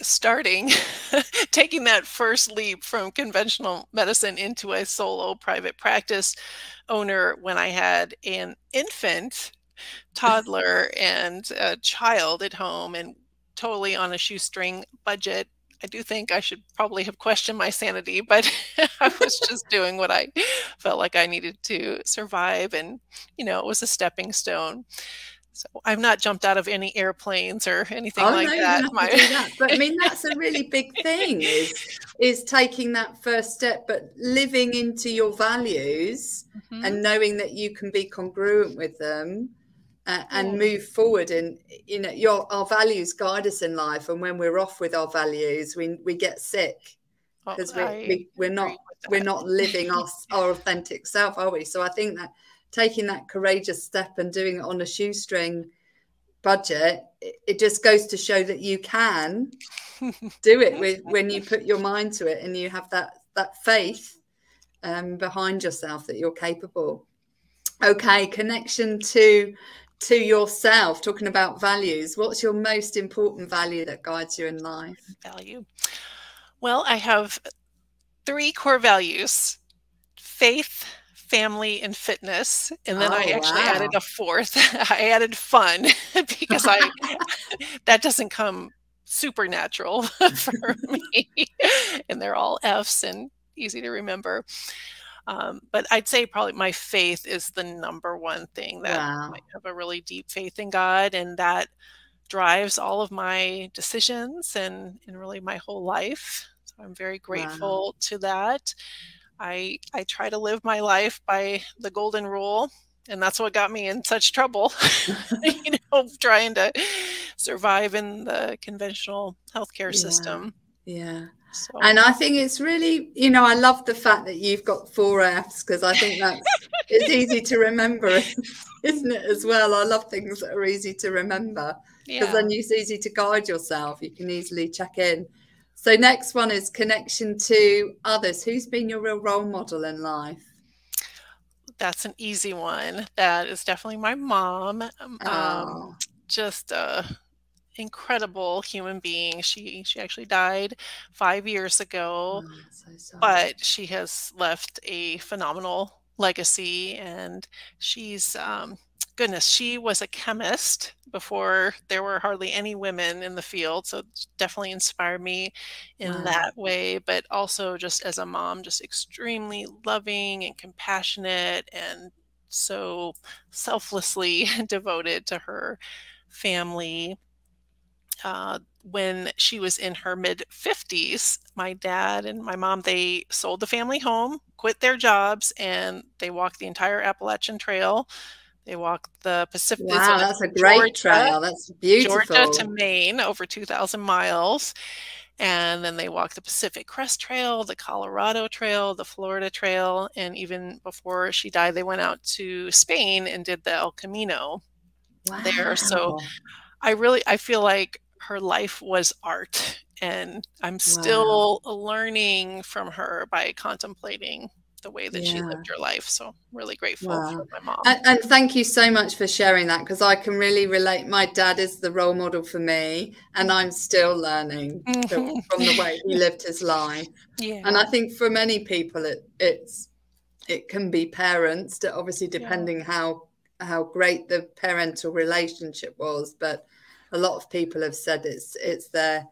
taking that first leap from conventional medicine into a solo private practice owner when I had an infant, toddler, and a child at home, and totally on a shoestring budget. I do think I should probably have questioned my sanity, but I was just doing what I felt like I needed to survive. And, it was a stepping stone. So I've not jumped out of any airplanes or anything like that. You don't have to do that. But I mean, that's a really big thing, is taking that first step, but living into your values and knowing that you can be congruent with them. And move forward. And our values guide us in life, and when we're off with our values, we get sick, because we're not living our authentic self, are we? So I think that taking that courageous step and doing it on a shoestring budget, it just goes to show that you can do it when you put your mind to it and you have that faith behind yourself that you're capable. Okay, connection to yourself, talking about values. What's your most important value that guides you in life? Value. Well, I have 3 core values: faith, family, and fitness. And then I actually added a 4th. I added fun, because that doesn't come supernatural for me. And they're all F's and easy to remember. But I'd say probably my faith is the number one thing. That I have a really deep faith in God, and that drives all of my decisions and really my whole life. So I'm very grateful to that. I try to live my life by the golden rule, and that's what got me in such trouble, trying to survive in the conventional healthcare system. Yeah. So. And I think it's really, I love the fact that you've got 4 F's, because I think it's easy to remember, isn't it, as well? I love things that are easy to remember, because then it's easy to guide yourself. You can easily check in. So next one is connection to others. Who's been your real role model in life? That's an easy one. That is definitely my mom. Just incredible human being. She actually died 5 years ago, but she has left a phenomenal legacy, and she's goodness, she was a chemist before there were hardly any women in the field, so definitely inspired me in that way. But also just as a mom, just extremely loving and compassionate, and so selflessly devoted to her family. When she was in her mid-50s, my dad and my mom, they sold the family home, quit their jobs, and they walked the entire Appalachian Trail. They walked the Pacific. Wow, that's a great trail. That's beautiful. Georgia to Maine, over 2,000 miles. And then they walked the Pacific Crest Trail, the Colorado Trail, the Florida Trail. And even before she died, they went out to Spain and did the El Camino there. So I feel like her life was art, and I'm still learning from her by contemplating the way that she lived her life. So really grateful for Wow. my mom. And thank you so much for sharing that, because I can really relate. My dad is the role model for me, and I'm still learning from the way he lived his life. Yeah. And I think for many people, it can be parents, obviously depending how great the parental relationship was. But a lot of people have said it's their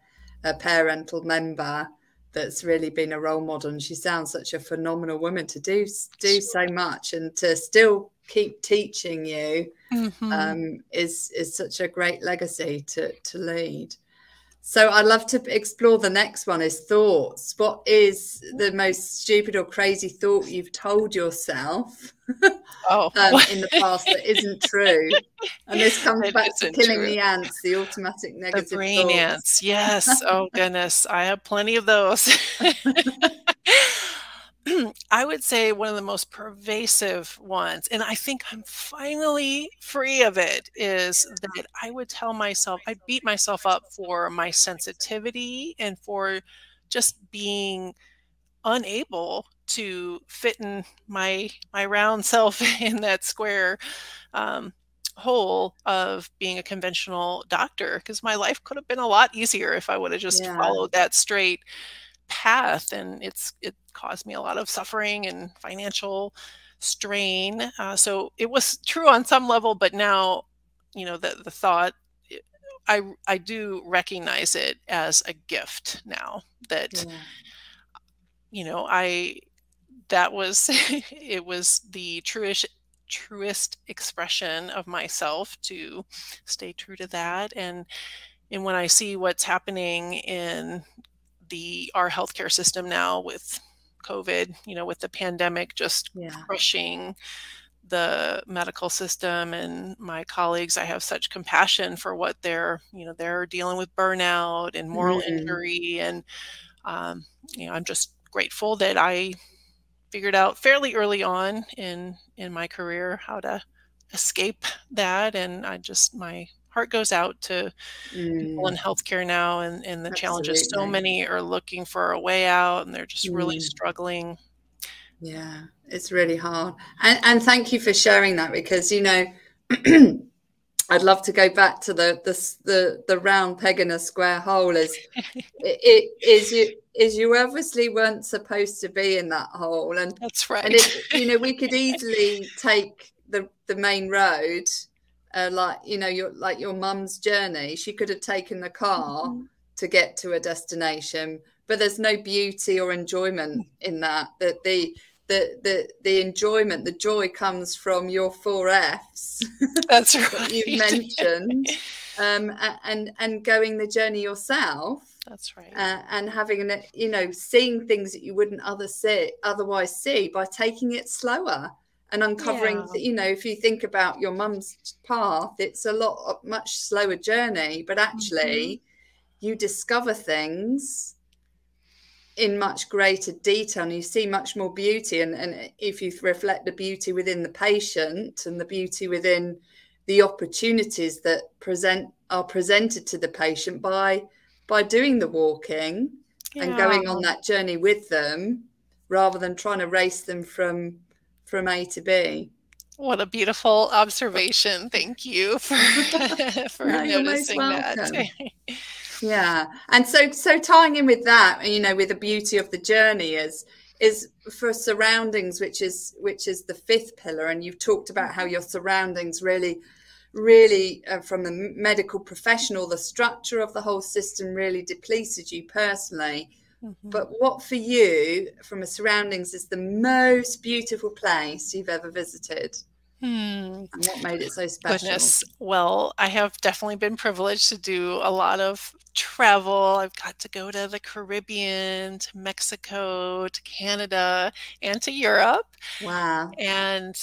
parental member that's really been a role model. And she sounds such a phenomenal woman to do so much, and to still keep teaching you is such a great legacy to lead. So I'd love to explore the next one, is thoughts. What is the most stupid or crazy thought you've told yourself in the past that isn't true? And this comes back to killing the ants, the automatic negative The brain thoughts. ants, yes. Oh, goodness. I have plenty of those. I would say one of the most pervasive ones, and I think I'm finally free of it, is that I would tell myself, I'd beat myself up for my sensitivity and for just being unable to fit in my round self in that square hole of being a conventional doctor, because my life could have been a lot easier if I would have just followed that straight path, and it caused me a lot of suffering and financial strain. So it was true on some level, but now, you know, the thought, I do recognize it as a gift now that, you know, that was it was the truest expression of myself to stay true to that. And when I see what's happening in our healthcare system now with COVID, you know, with the pandemic just crushing the medical system and my colleagues, I have such compassion for what they're dealing with, burnout and moral injury. And, you know, I'm just grateful that I figured out fairly early on in my career how to escape that. And my heart goes out to people in healthcare now, and the challenges. So many are looking for a way out, and they're just really struggling. Yeah, it's really hard. And thank you for sharing that, because, you know, I'd love to go back to the round peg in a square hole. You obviously weren't supposed to be in that hole, and that's right. And you know, we could easily take the main road, like, you know, your mum's journey. She could have taken the car to get to a destination, but there's no beauty or enjoyment in that. That the enjoyment, the joy comes from your 4 F's. That's right. that you've mentioned, and going the journey yourself. That's right. And having seeing things that you wouldn't otherwise see, by taking it slower and uncovering. You know, if you think about your mum's path, it's a much slower journey, but actually you discover things in much greater detail, and you see much more beauty. And if you reflect the beauty within the patient and the beauty within the opportunities that are presented to the patient by doing the walking and going on that journey with them, rather than trying to race them from A to B. What a beautiful observation. Thank you for noticing that. Yeah. And so tying in with that, you know, with the beauty of the journey is for surroundings, which is the 5th pillar. And you've talked about how your surroundings really from a medical professional, the structure of the whole system really depleted you personally. But what for you, from a surroundings, is the most beautiful place you've ever visited? And what made it so special? Goodness. Well, I have definitely been privileged to do a lot of travel. I've got to go to the Caribbean, to Mexico, to Canada, and to Europe. Wow. And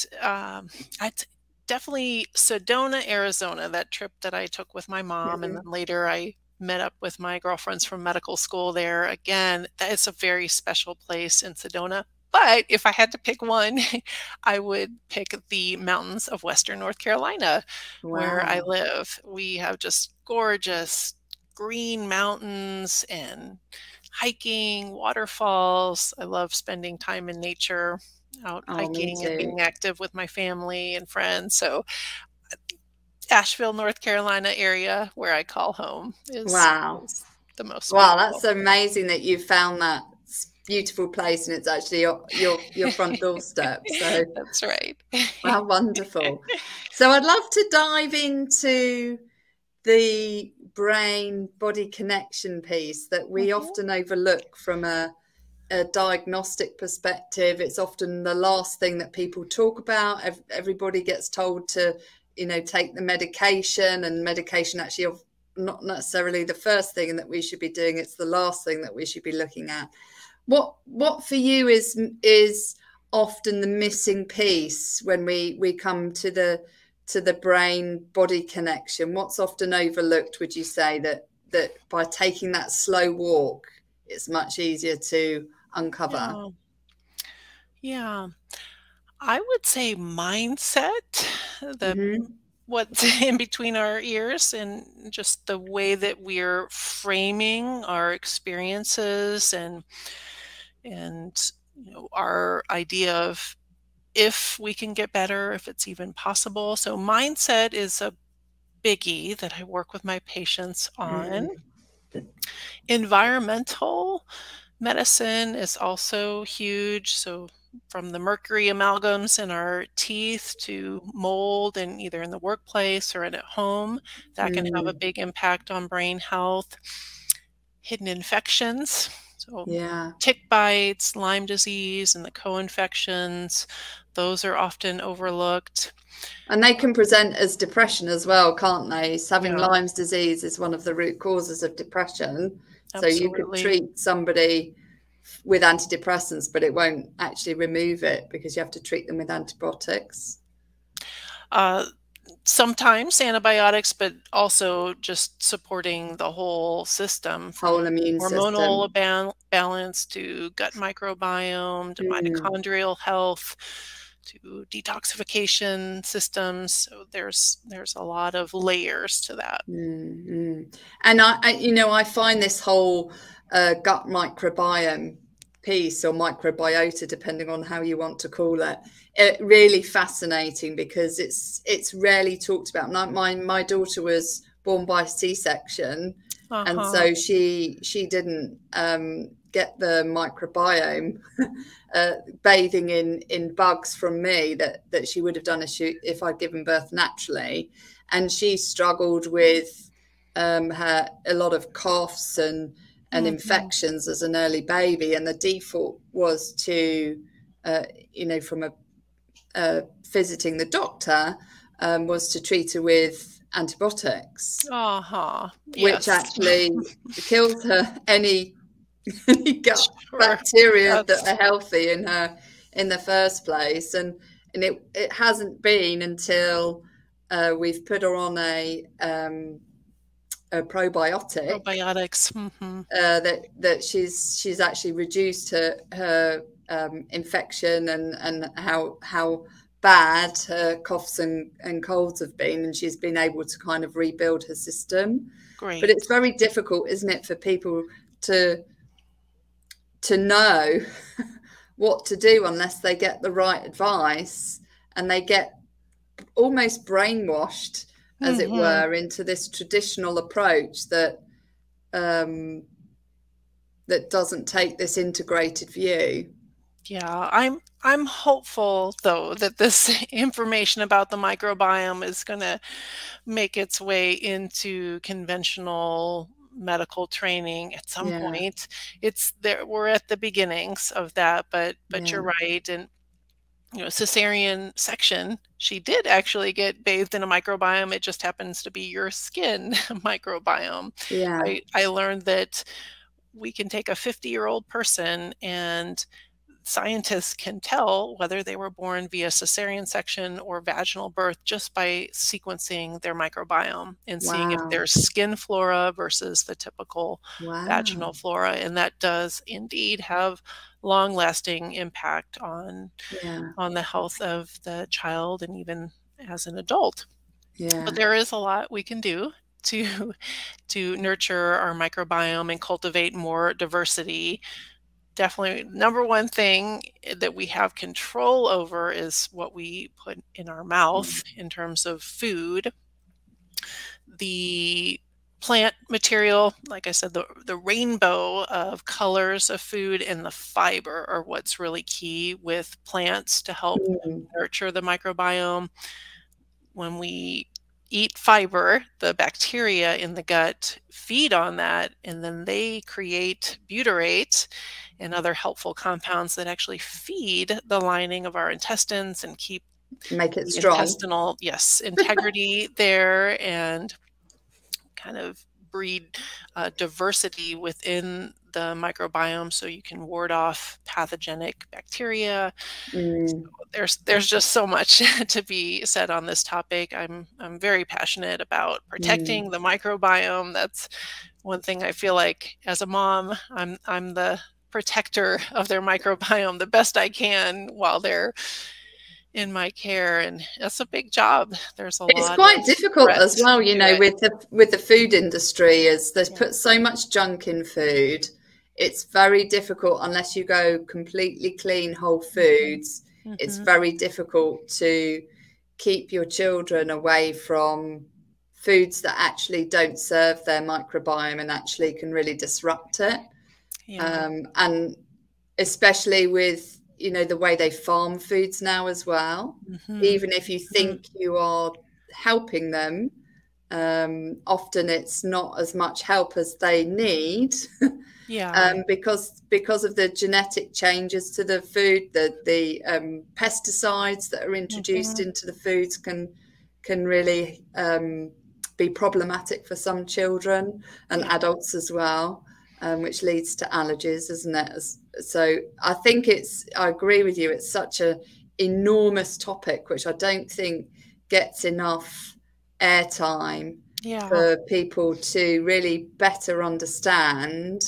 definitely Sedona, Arizona, that trip that I took with my mom. And then later I met up with my girlfriends from medical school there. Again, that is a very special place in Sedona. But if I had to pick one, I would pick the mountains of Western North Carolina, where I live. We have just gorgeous green mountains and hiking, waterfalls. I love spending time in nature. out Oh, me hiking and too. being active with my family and friends. So Asheville, North Carolina area, where I call home, Wow. is the most Wow, that's beautiful. amazing that you found that beautiful place and it's actually your front doorstep. So That's right. wow, wonderful. So I'd love to dive into the brain body connection piece that we Mhm. often overlook from a diagnostic perspective. It's often the last thing that people talk about. Everybody gets told to, take the medication, and medication actually not necessarily the first thing that we should be doing. It's the last thing that we should be looking at. What for you is often the missing piece when we come to the brain body connection? What's often overlooked, would you say, that by taking that slow walk, it's much easier to uncover? Yeah. Yeah. I would say mindset, the Mm-hmm. what's in between our ears, and just the way that we're framing our experiences, and our idea of if we can get better, if it's even possible. So mindset is a biggie that I work with my patients on. Mm. Environmental medicine is also huge. So from the mercury amalgams in our teeth to mold, and either in the workplace or at home, that can have a Mm. big impact on brain health. Hidden infections, so Yeah. tick bites, Lyme disease, and the co-infections, those are often overlooked. And they can present as depression as well, can't they? So having Yeah, Lyme's disease is one of the root causes of depression. So you could absolutely. treat somebody with antidepressants, but it won't actually remove it because you have to treat them with antibiotics. Uh, Sometimes antibiotics, but also just supporting the whole system, Whole from immune hormonal system. balance to gut microbiome to Mm, mitochondrial health to detoxification systems. So there's a lot of layers to that. mm, mm. And I find this whole gut microbiome piece, or microbiota, depending on how you want to call it, really fascinating because it's rarely talked about. My daughter was born by C-section, and Uh-huh. so she didn't get the microbiome bathing in bugs from me that she would have done if I'd given birth naturally. And she struggled with a lot of coughs and Mhm. infections as an early baby, and the default was to from visiting the doctor, was to treat her with antibiotics, Uh-huh. which Yes. actually kills her any gut Sure. bacteria that That's are healthy in her in the first place. And it hasn't been until we've put her on a probiotic probiotics. Mhm. that she's actually reduced her infection and how bad her coughs and colds have been, and she's been able to kind of rebuild her system. But Great. it's very difficult, isn't it, for people to know what to do unless they get the right advice, and they get almost brainwashed, as it Mhm. were, into this traditional approach um, that doesn't take this integrated view. Yeah, I'm hopeful though that this information about the microbiome is going to make its way into conventional medical training at some Yeah, point. It's there, we're at the beginnings of that, but you're yeah, right. And cesarean section, she did actually get bathed in a microbiome. It just happens to be your skin microbiome. yeah, I learned that we can take a 50-year-old person, and scientists can tell whether they were born via cesarean section or vaginal birth just by sequencing their microbiome and seeing if wow, there's skin flora versus the typical wow, vaginal flora. And that does indeed have long-lasting impact yeah, on the health of the child and even as an adult. But yeah, there is a lot we can do to to nurture our microbiome and cultivate more diversity definitely number one thing that we have control over is what we put in our mouth in terms of food. The plant material, like I said, the rainbow of colors of food and the fiber are what's really key with plants to help nurture the microbiome. When we eat fiber, the bacteria in the gut feed on that, and then they create butyrate and other helpful compounds that actually feed the lining of our intestines and keep make it the strong. intestinal, yes, integrity there, and kind of breed diversity within the microbiome so you can ward off pathogenic bacteria. So there's just so much to be said on this topic. I'm very passionate about protecting the microbiome. That's one thing I feel like as a mom, I'm the protector of their microbiome the best I can while they're in my care, and that's a big job. There's a it's lot quite of difficult as well, you know, it. with the food industry, as there's put so much junk in food. It's very difficult unless you go completely clean whole foods. It's very difficult to keep your children away from foods that actually don't serve their microbiome and actually can really disrupt it. And especially with, you know, the way they farm foods now as well. Even if you think you are helping them, often it's not as much help as they need. Because of the genetic changes to the food, the pesticides that are introduced into the foods can really be problematic for some children and adults as well, which leads to allergies, isn't it? So I think I agree with you. It's such an enormous topic, which I don't think gets enough airtime for people to really better understand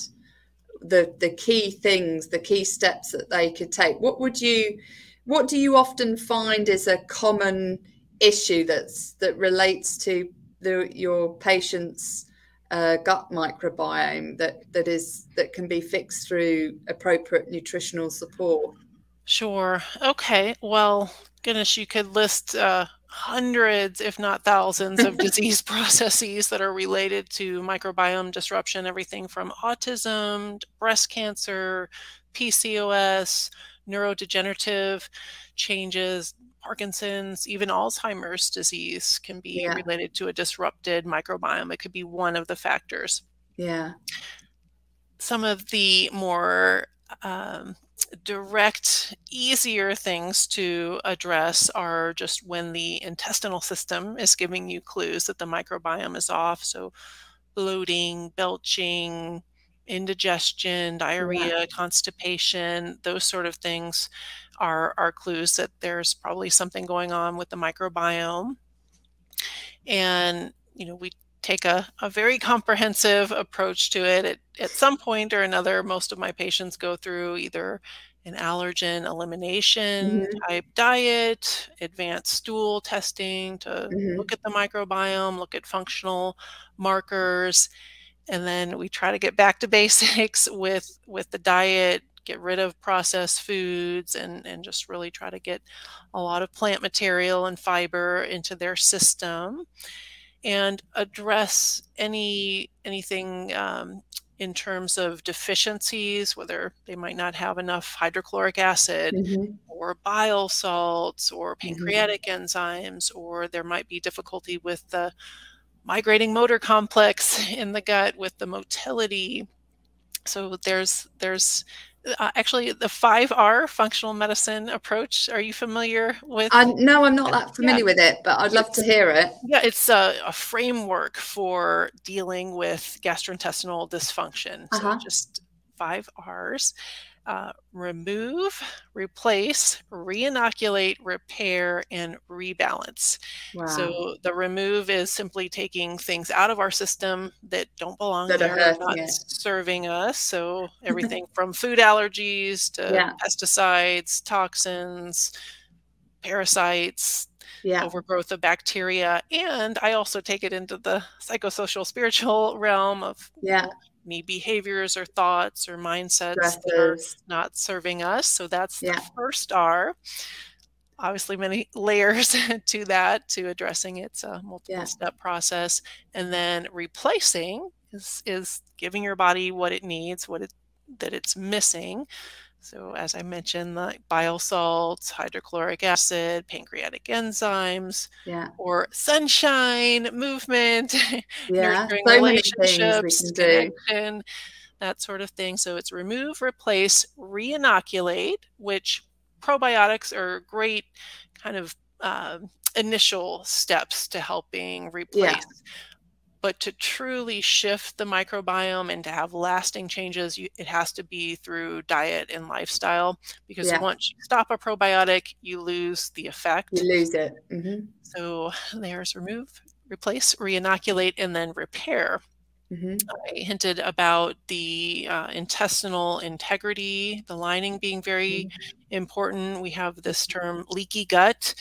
the key things, the key steps that they could take. What do you often find is a common issue that relates to your patients' gut microbiome that can be fixed through appropriate nutritional support? Sure. Okay. Well, goodness, you could list hundreds, if not thousands, of disease processes that are related to microbiome disruption, everything from autism, breast cancer, PCOS, neurodegenerative changes, Parkinson's, even Alzheimer's disease can be related to a disrupted microbiome. It could be one of the factors. Some of the more direct, easier things to address are just when the intestinal system is giving you clues that the microbiome is off. So bloating, belching, indigestion, diarrhea, constipation, those sort of things are clues that there's probably something going on with the microbiome. And, you know, we take a very comprehensive approach to it. At some point or another, most of my patients go through either an allergen elimination type diet, advanced stool testing to look at the microbiome, look at functional markers, and then we try to get back to basics with the diet, get rid of processed foods, and just really try to get a lot of plant material and fiber into their system, and address anything in terms of deficiencies, whether they might not have enough hydrochloric acid or bile salts or pancreatic enzymes, or there might be difficulty with the migrating motor complex in the gut with the motility. So there's actually the 5R functional medicine approach. Are you familiar with? No, I'm not that familiar with it, but I'd love to hear it. Yeah, it's a framework for dealing with gastrointestinal dysfunction. So just 5 R's. Remove, replace, reinoculate, repair, and rebalance. So the remove is simply taking things out of our system that don't belong there, not serving us. So everything from food allergies to pesticides, toxins, parasites, overgrowth of bacteria. And I also take it into the psychosocial spiritual realm of any behaviors or thoughts or mindsets that are not serving us. So that's the first R. Obviously, many layers to that, to addressing it's a multiple-step process. And then replacing is giving your body what it needs, that it's missing. So as I mentioned, the bile salts, hydrochloric acid, pancreatic enzymes, or sunshine, movement, nurturing so relationships, connection, that sort of thing. So it's remove, replace, re-inoculate, which probiotics are great kind of initial steps to helping replace. But to truly shift the microbiome and to have lasting changes, it has to be through diet and lifestyle, because once you stop a probiotic, you lose the effect. You lose it. So there's remove, replace, re-inoculate, and then repair. I hinted about the intestinal integrity, the lining being very important. We have this term leaky gut,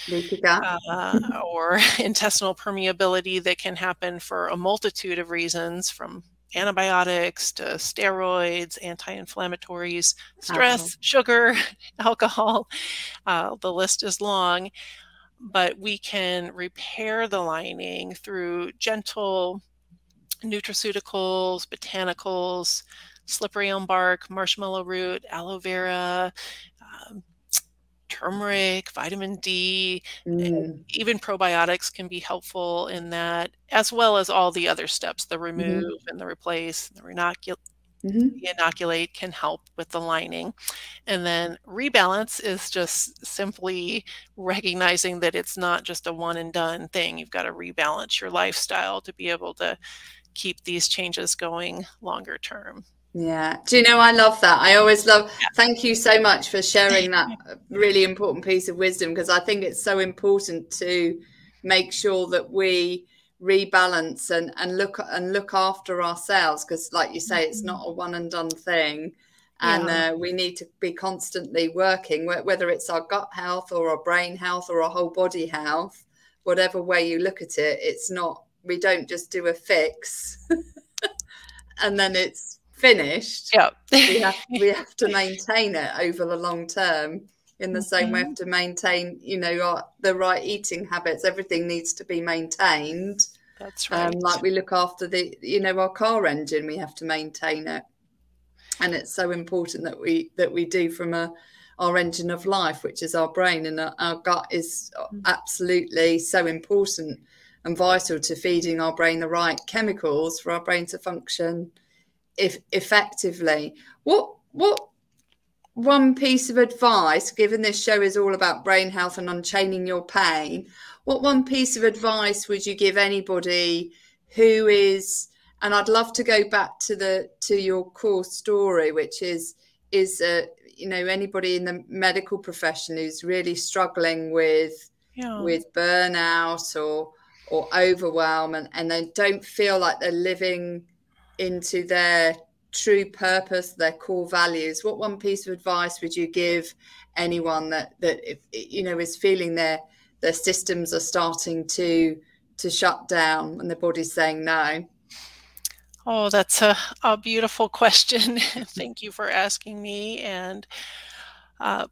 or intestinal permeability that can happen for a multitude of reasons, from antibiotics to steroids, anti-inflammatories, stress, sugar, alcohol. The list is long, but we can repair the lining through gentle nutraceuticals, botanicals, slippery elm bark, marshmallow root, aloe vera, turmeric, vitamin D, even probiotics can be helpful in that, as well as all the other steps, the remove and the replace, and the inoculate can help with the lining. And then rebalance is just simply recognizing that it's not just a one and done thing. You've got to rebalance your lifestyle to be able to keep these changes going longer term. Yeah. Do you know, I love that. I always love, thank you so much for sharing that really important piece of wisdom, because I think it's so important to make sure that we rebalance and look after ourselves, because like you say, it's not a one and done thing, and we need to be constantly working, whether it's our gut health or our brain health or our whole body health, whatever way you look at it. It's not, we don't just do a fix and then it's finished. we have to maintain it over the long term. In the same way, we have to maintain, you know, the right eating habits. Everything needs to be maintained. That's right. Like we look after the, you know, our car engine, we have to maintain it, and it's so important that we do from our engine of life, which is our brain, and our gut is absolutely so important and vital to feeding our brain the right chemicals for our brain to function effectively. What one piece of advice, given this show is all about brain health and unchaining your pain, what one piece of advice would you give anybody who is, and I'd love to go back to your core story, which is you know, anybody in the medical profession who's really struggling with burnout or overwhelm, and they don't feel like they're living into their true purpose, their core values. What one piece of advice would you give anyone that if, you know, is feeling their systems are starting to shut down and their body's saying no? Oh, that's a beautiful question. Thank you for asking me. And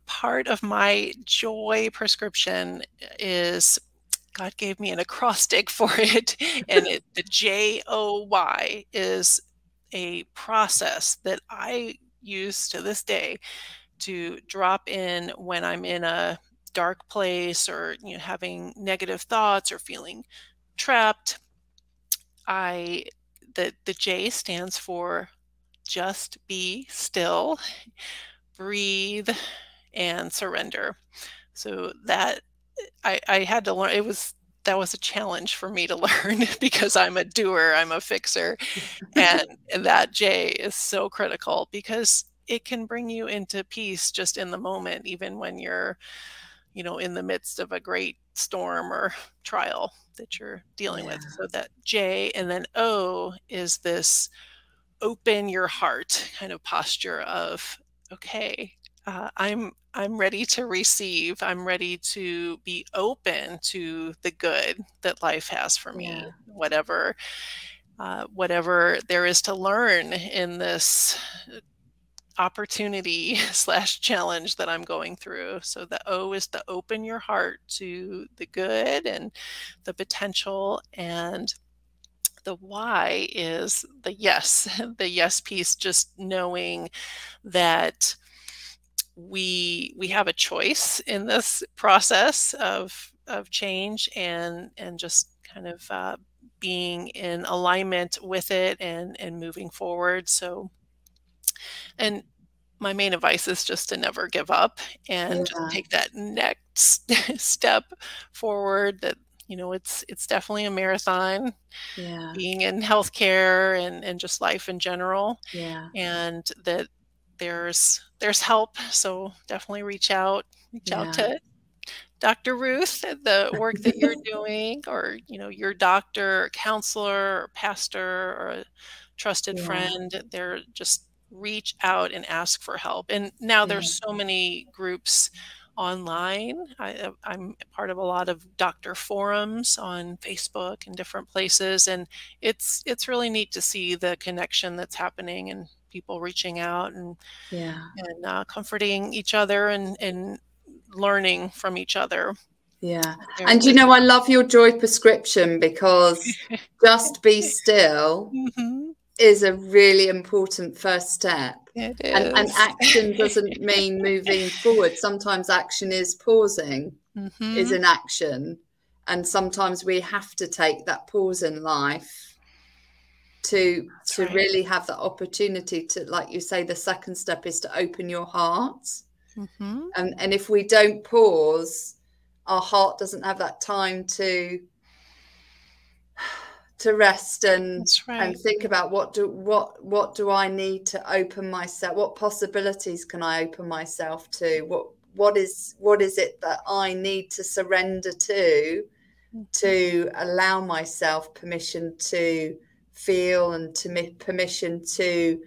part of my joy prescription is, God gave me an acrostic for it, and the JOY is a process that I use to this day to drop in when I'm in a dark place, or, you know, having negative thoughts or feeling trapped. The J stands for just be still, breathe, and surrender. So that I had to learn. That was a challenge for me to learn, because I'm a doer, I'm a fixer, and that J is so critical, because it can bring you into peace just in the moment, even when you're, you know, in the midst of a great storm or trial that you're dealing with. So that J, and then O is this open your heart kind of posture of, okay, I'm ready to receive. I'm ready to be open to the good that life has for me, whatever whatever there is to learn in this opportunity / challenge that I'm going through. So the O is to open your heart to the good and the potential, and the Y is the yes, the yes piece, just knowing that we have a choice in this process of change, and just kind of being in alignment with it and moving forward. So, and my main advice is just to never give up and just take that next step forward. That, you know, it's definitely a marathon. Being in healthcare and just life in general. And that there's help. So definitely reach out to Dr. Ruth, the work that you're doing, or, you know, your doctor, counselor, or pastor, or a trusted friend. They're just reach out and ask for help. And now there's so many groups online. I'm part of a lot of doctor forums on Facebook and different places, and it's really neat to see the connection that's happening and people reaching out and comforting each other and learning from each other. And you know, I love your joy prescription, because just be still is a really important first step. It is. And action doesn't mean moving forward. Sometimes action is pausing, is an action. And sometimes we have to take that pause in life to really have the opportunity to, like you say, the second step is to open your heart. And if we don't pause, our heart doesn't have that time to rest and think about what do I need to open myself, what possibilities can I open myself to, what is it that I need to surrender to allow myself permission to feel, and to permission to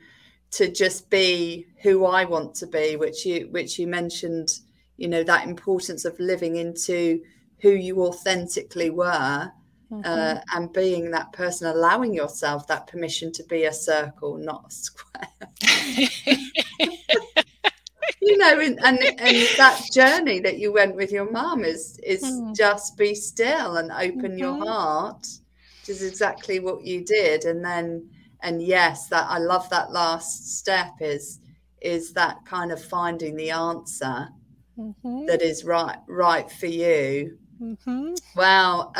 just be who I want to be, which you mentioned, you know, that importance of living into who you authentically were. And being that person, allowing yourself that permission to be a circle, not a square. You know, and that journey that you went with your mum is just be still and open your heart, which is exactly what you did. And yes, that I love that last step is that kind of finding the answer that is right for you. Wow,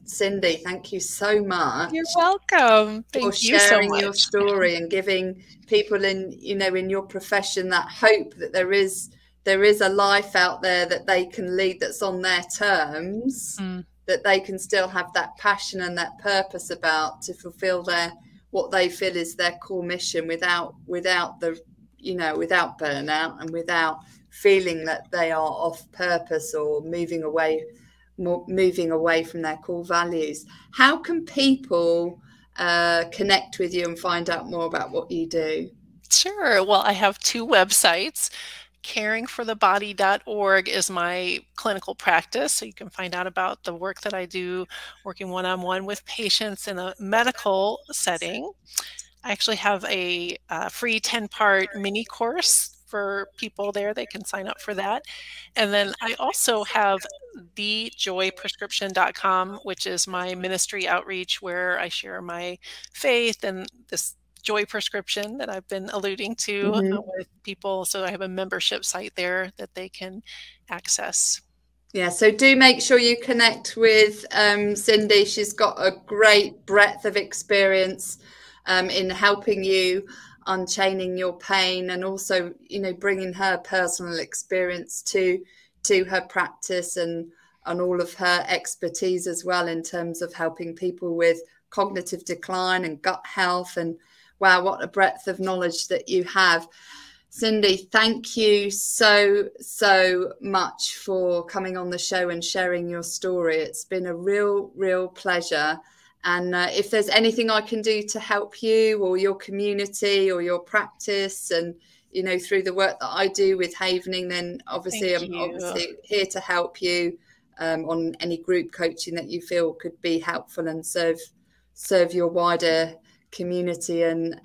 Cindy, thank you so much. You're welcome. Thank you so much for sharing your story and giving people in your profession that hope that there is a life out there that they can lead, that's on their terms, that they can still have that passion and that purpose about to fulfill what they feel is their core mission without the, you know, without burnout and without feeling that they are off purpose or moving away from their core values. How can people connect with you and find out more about what you do? Sure. Well, I have 2 websites. caringforthebody.org is my clinical practice, so you can find out about the work that I do working one-on-one with patients in a medical setting. I actually have a free 10-part mini course for people there. They can sign up for that. And then I also have thejoyprescription.com, which is my ministry outreach, where I share my faith and this joy prescription that I've been alluding to with people. So I have a membership site there that they can access. Yeah, so do make sure you connect with Cindy. She's got a great breadth of experience in helping you unchaining your pain, and also, you know, bringing her personal experience to her practice and all of her expertise as well, in terms of helping people with cognitive decline and gut health. And wow, what a breadth of knowledge that you have. Cindy, thank you so much for coming on the show and sharing your story. It's been a real pleasure. And if there's anything I can do to help you or your community or your practice, and, you know, through the work that I do with Havening, then obviously I'm obviously here to help you on any group coaching that you feel could be helpful and serve serve your wider community and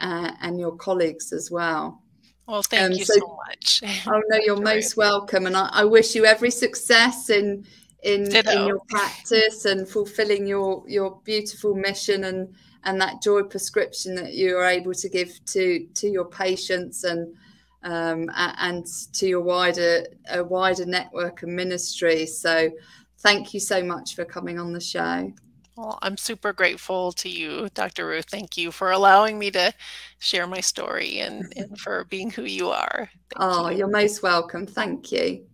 your colleagues as well. Well, thank you so much. Oh no, you're most welcome, and I wish you every success in your practice and fulfilling your beautiful mission and that joy prescription that you are able to give to your patients and to your wider network and ministry. So thank you so much for coming on the show. Well, I'm super grateful to you, Dr. Ruth. Thank you for allowing me to share my story and for being who you are. Thank you. You're most welcome. Thank you.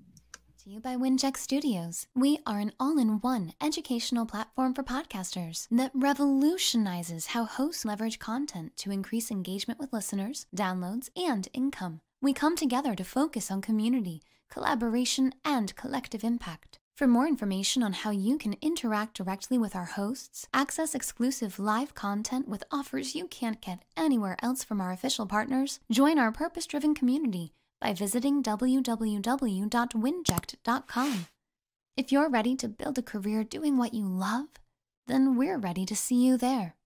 To you by WINJECT Studios. We are an all-in-one educational platform for podcasters that revolutionizes how hosts leverage content to increase engagement with listeners, downloads, and income. We come together to focus on community, collaboration, and collective impact. For more information on how you can interact directly with our hosts, access exclusive live content with offers you can't get anywhere else from our official partners, join our purpose-driven community by visiting www.winject.com. If you're ready to build a career doing what you love, then we're ready to see you there.